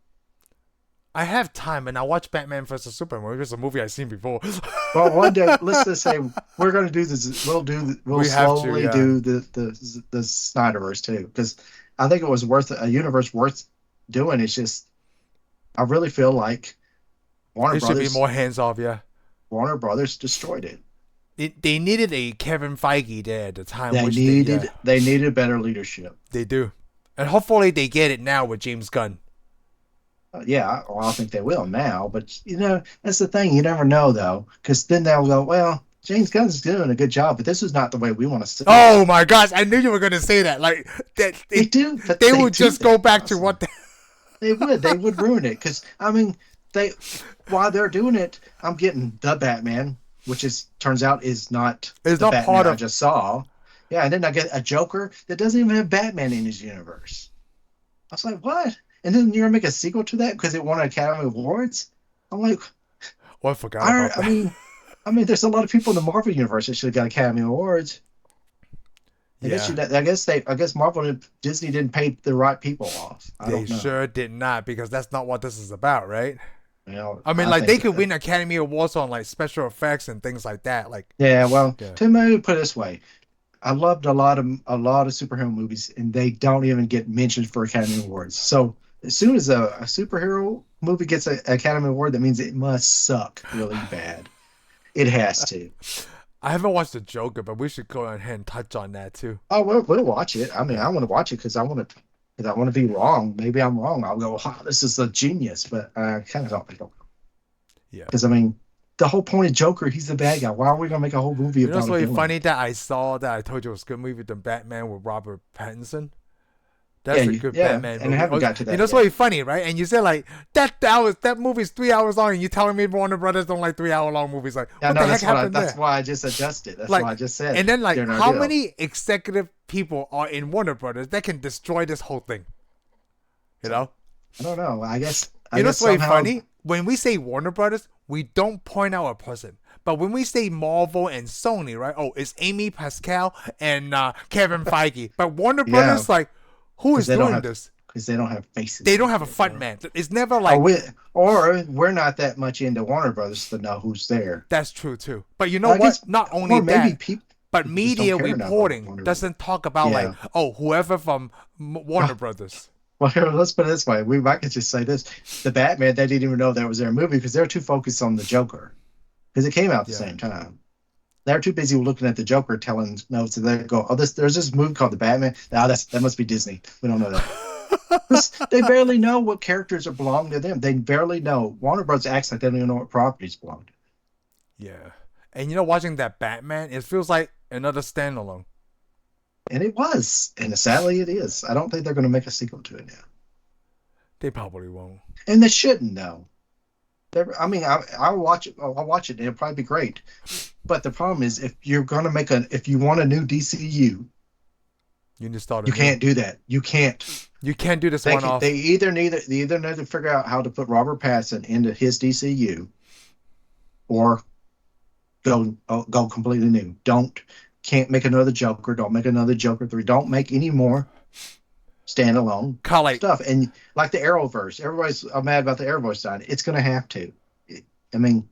I have time, and I watch Batman vs Superman, which is a movie I've seen before. Well, one day, let's just say we're going to do this. We'll We have to, slowly yeah. do the Snyderverse too, because I think it was worth a universe worth doing. It's just I really feel like Warner It should be Brothers more hands off, yeah. Warner Brothers destroyed it. They needed a Kevin Feige there at the time, They which needed they needed better leadership. they do. And hopefully they get it now with James Gunn. Yeah, well, I think they will now, but that's the thing. You never know though, because then they'll go, well, James Gunn's doing a good job, but this is not the way we want to see it. Oh my gosh, I knew you were going to say that. Like, that, They do, but they they would do just go that back to also. what They would ruin it because I mean, they while they're doing it, I'm getting the Batman, which is turns out is not is the not Batman part I of. just saw. Yeah, and then I get a Joker that doesn't even have Batman in his universe. I was like, what? And then you're gonna make a sequel to that because it won Academy Awards? I'm like, Oh, I forgot about I that. mean, there's a lot of people in the Marvel universe that should have got Academy Awards. Yeah, I guess Marvel and Disney didn't pay the right people off. I they don't know. sure did not because that's not what this is about, right? I mean, I like they think could win Academy Awards on like special effects and things like that. Like, yeah. Well, yeah. to me, put it this way, I loved a lot of superhero movies, and they don't even get mentioned for Academy Awards. So as soon as a superhero movie gets an Academy Award, that means it must suck really bad. It has to. I haven't watched the Joker, but we should go ahead and touch on that too. Oh, we'll watch it. I mean, I want to watch it because I want to. because I want to be wrong. Maybe I'm wrong. I'll go, wow, this is a genius, but I kind of don't think. Yeah. Because I mean, the whole point of Joker, he's the bad guy. Why are we gonna make a whole movie You know, it's about a really villain? funny that I saw that I told you it was a good movie, The Batman with Robert Pattinson. Yeah, That's a good yeah, Batman and I movie. haven't Oh, got to you know, that it's yet. really funny, right? And you said like that movie's 3 hours long, and you telling me Warner Brothers don't like 3 hour long movies? Like, Yeah, what the no, heck happened that's there? why I just adjusted. That's Like, why I just said and then like, during our how deal. many executive people are in Warner Brothers that can destroy this whole thing? You So know? I don't know. I You know, guess it's really somehow funny. When we say Warner Brothers, we don't point out a person. But when we say Marvel and Sony, right? Oh, it's Amy Pascal and Kevin Feige. But Warner yeah, Brothers, like, who because is doing this? they don't have They faces don't like have a that. You front know? man. It's never Or like, we're not that much into Warner Brothers to know who's there. that's true too. But you know I guess, what? Not only or maybe that, but people just don't media care enough about reporting Warner Brothers. doesn't talk about like, Yeah. oh, whoever from Warner Brothers. Well, here, let's put it this way. I could just say this: the Batman, they didn't even know that was their movie because they're too focused on the Joker because it came out at the Yeah. same time. They're too busy looking at the Joker, telling notes, and they go, "Oh, there's this movie called The Batman. Now that must be Disney. We don't know that." 'Cause they barely know what characters are belong to them. They barely know. Warner Bros. Acts like they don't even know what properties belong to. Yeah. And you know, watching that Batman, it feels like another standalone. And it was, and sadly, it is. I don't think they're going to make a sequel to it now, They probably won't. and they shouldn't. Though. I mean, I'll watch it. I'll watch it. And it'll probably be great. But the problem is, if you want a new DCU, You need to start you anew. can't do that. You can't. You can't do this one They off. either need to figure out how to put Robert Pattinson into his DCU, or go completely new. Can't make another Joker. Don't make another Joker 3. Don't make any more standalone Call like, stuff. And like the Arrowverse, everybody's mad about the Arrowverse side. It's going to have to. I mean,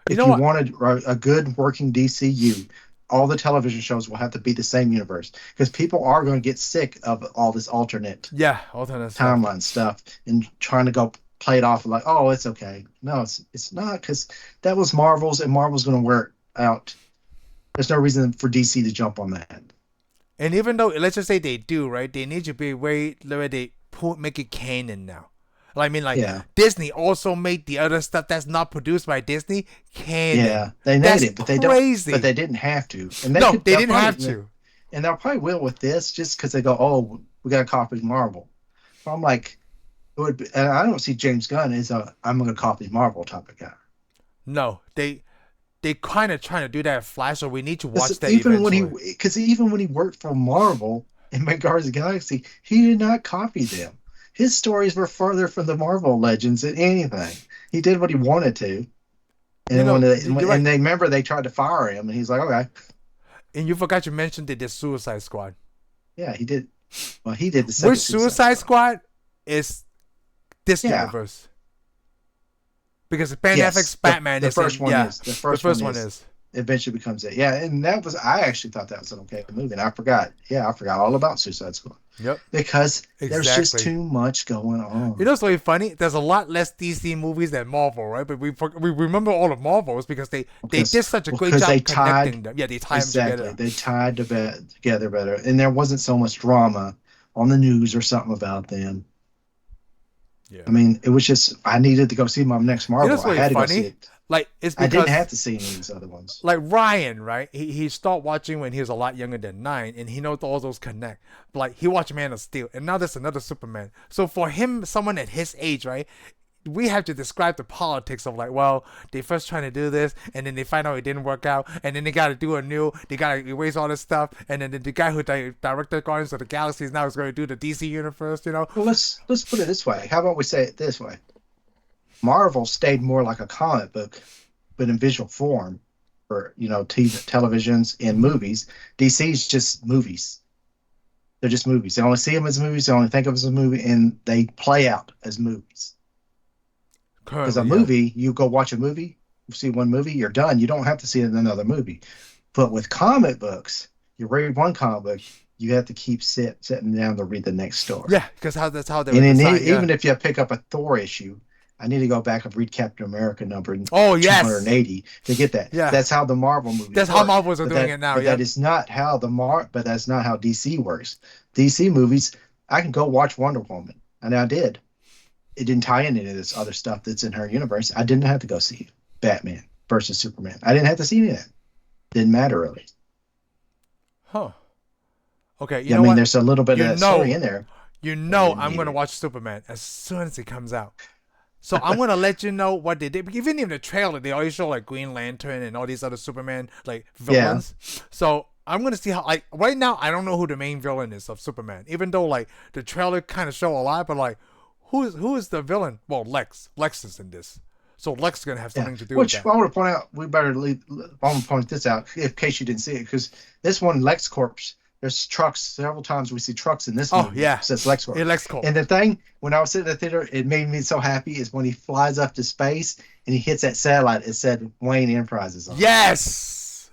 you if know you what? wanted a good working DCU, all the television shows will have to be the same universe because people are going to get sick of all this alternate Yeah, alternate stuff. timeline stuff and trying to go play it off like, oh, it's okay. No, it's not because that was Marvel's and Marvel's going to wear it out. There's no reason for DC to jump on that. And even though, let's just say they do, right? They need to be way where they make it canon now. Like, I mean, like Yeah, Disney also made the other stuff that's not produced by Disney canon. yeah, they made That's it, but they don't. But crazy. they didn't have to, and No, they they'll didn't have probably, to. and they'll probably will with this just because they go, oh, we got to copy Marvel. So I'm like, it would be, and I don't see James Gunn as a I'm going to copy Marvel type of guy. No, they kind of trying to do that at Flash, so we need to watch that Even when eventually. even when he worked for Marvel in Guardians of the Galaxy, he did not copy them. His stories were further from the Marvel legends than anything. He did what he wanted to, You and know, you're right. and they remember they tried to fire him, and he's like, okay, And you forgot you mentioned they did Suicide Squad. yeah, he did. Well, he did the second Which Suicide Squad is this Yeah, universe? Because Ben Affleck's yes, Batman the is first in, one yeah, is the the first one first one is is. eventually becomes it. Yeah, and that was I actually thought that was an okay movie, and I forgot. Yeah, I forgot all about Suicide Squad Yep, because there's just exactly. too much going You on. know what's really funny? There's a lot less DC movies than Marvel, right? But we remember all of Marvels because they Because did such a great because they job tied connecting them. Yeah, they tie them exactly together. they tied together better, and there wasn't so much drama on the news or something about them. Yeah. I mean, it was just I needed to go see my next You know Marvel. what's I really had to go see funny? it. Like it's I didn't because have to see any of these other ones. like Ryan, right? He started watching when he was a lot younger than 9, and he knows all those connect. But like he watched Man of Steel, and now there's another Superman. So for him, someone at his age, right? We have to describe the politics of like, well, they first trying to do this, and then they find out it didn't work out, and then they got to do a new, they got to erase all this stuff, and then the guy who directed Guardians of the Galaxy is now is going to do the DC universe, you know? Well, let's put it this way. How about we say it this way? Marvel stayed more like a comic book, but in visual form for TV, televisions and movies. DC's just movies. They're just movies. They only see them as movies. They only think of them as a movie, and they play out as movies. Because a Currently, yeah. movie, you go watch a movie, you see one movie, you're done. You don't have to see it in another movie. But with comic books, you read one comic book, you have to keep sitting down to read the next story. Yeah, because that's how they were And then designed, yeah. even if you pick up a Thor issue, I need to go back and read Captain America number Oh, yes. 280 to get that. Yeah. That's how the Marvel movies That's work. how Marvels are doing it now, But yeah. that is not how but that's not how DC works. DC movies, I can go watch Wonder Woman, and I did. It didn't tie in any of this other stuff that's in her universe. I didn't have to go see Batman versus Superman. I didn't have to see any of that. Didn't matter really. Huh. Okay, you Yeah, I know mean, what? there's a little bit You of that story know, in there. you But I know, didn't I'm need gonna it. watch Superman as soon as it comes out. So I'm gonna let you know what they did. Even in the trailer, they always show like Green Lantern and all these other Superman like Yeah. villains. So I'm gonna see how. Like right now, I don't know who the main villain is of Superman. Even though like the trailer kind of show a lot, but like who is the villain? Well, Lex. Lex is in this. So Lex is gonna have Yeah. something to do with Which that. I want to point out, we better leave. I want to point this out in case you didn't see it, because this one, LexCorp, there's trucks. Several times we see trucks in this Oh movie. yeah, It says LexCorp. yeah, Lex Corp. And the thing, when I was sitting in the theater, it made me so happy is when he flies up to space and he hits that satellite. It said Wayne Enterprises on it. Yes.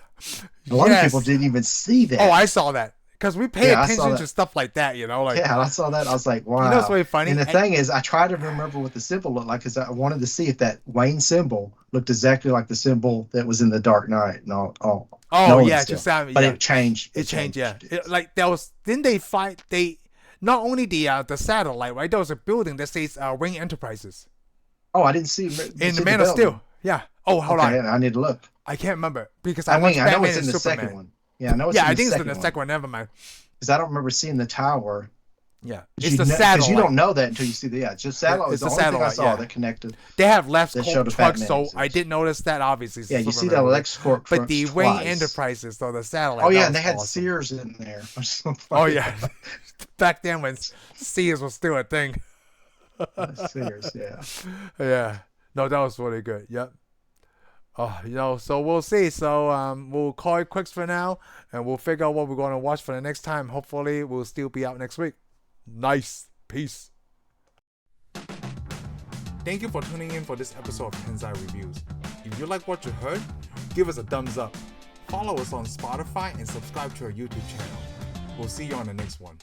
A lot of Yes. people didn't even see that. Oh, I saw that because we pay Yeah, I saw attention that. to stuff like that. You know, like Yeah, I saw that. I was like, wow. you know, what's really funny. And the thing is, I tried to remember what the symbol looked like because I wanted to see if that Wayne symbol looked exactly like the symbol that was in the Dark Knight. No, Oh no, yeah, still. just sound, But yeah. it changed. It changed, yeah. Like there was, didn't they fight? They not only the satellite, right? There was a building that says Wing Enterprises Oh, I didn't see in the Man of Steel. Yeah. Oh, hold Okay, on. I need to look. I can't remember because I I watched mean, I know Batman it's in and the Superman. second one. Yeah, I know it's Yeah, in I the think it's second in the second one. Never mind. because I don't remember seeing the tower. Yeah, But it's the Because satellite. you don't know that until you see the just satellite. It's Was the the only thing I satellite, saw yeah. that connected. They have left That Corp showed a trucks, Batman so exists. I did notice that. Obviously, Yeah, you see the Superman LexCorp but trucks the Wing twice. Enterprises, though the satellite. Oh yeah, that and they was had awesome. Sears in there. Or something Oh like yeah, back then when Sears was still a thing. that. Sears, yeah. Yeah. No, that was really good. Yep. You know, so we'll see. So we'll call it quits for now, and we'll figure out what we're going to watch for the next time. Hopefully, we'll still be out next week. Nice. Peace. Thank you for tuning in for this episode of Tensai Reviews. If you like what you heard, give us a thumbs up. Follow us on Spotify and subscribe to our YouTube channel. We'll see you on the next one.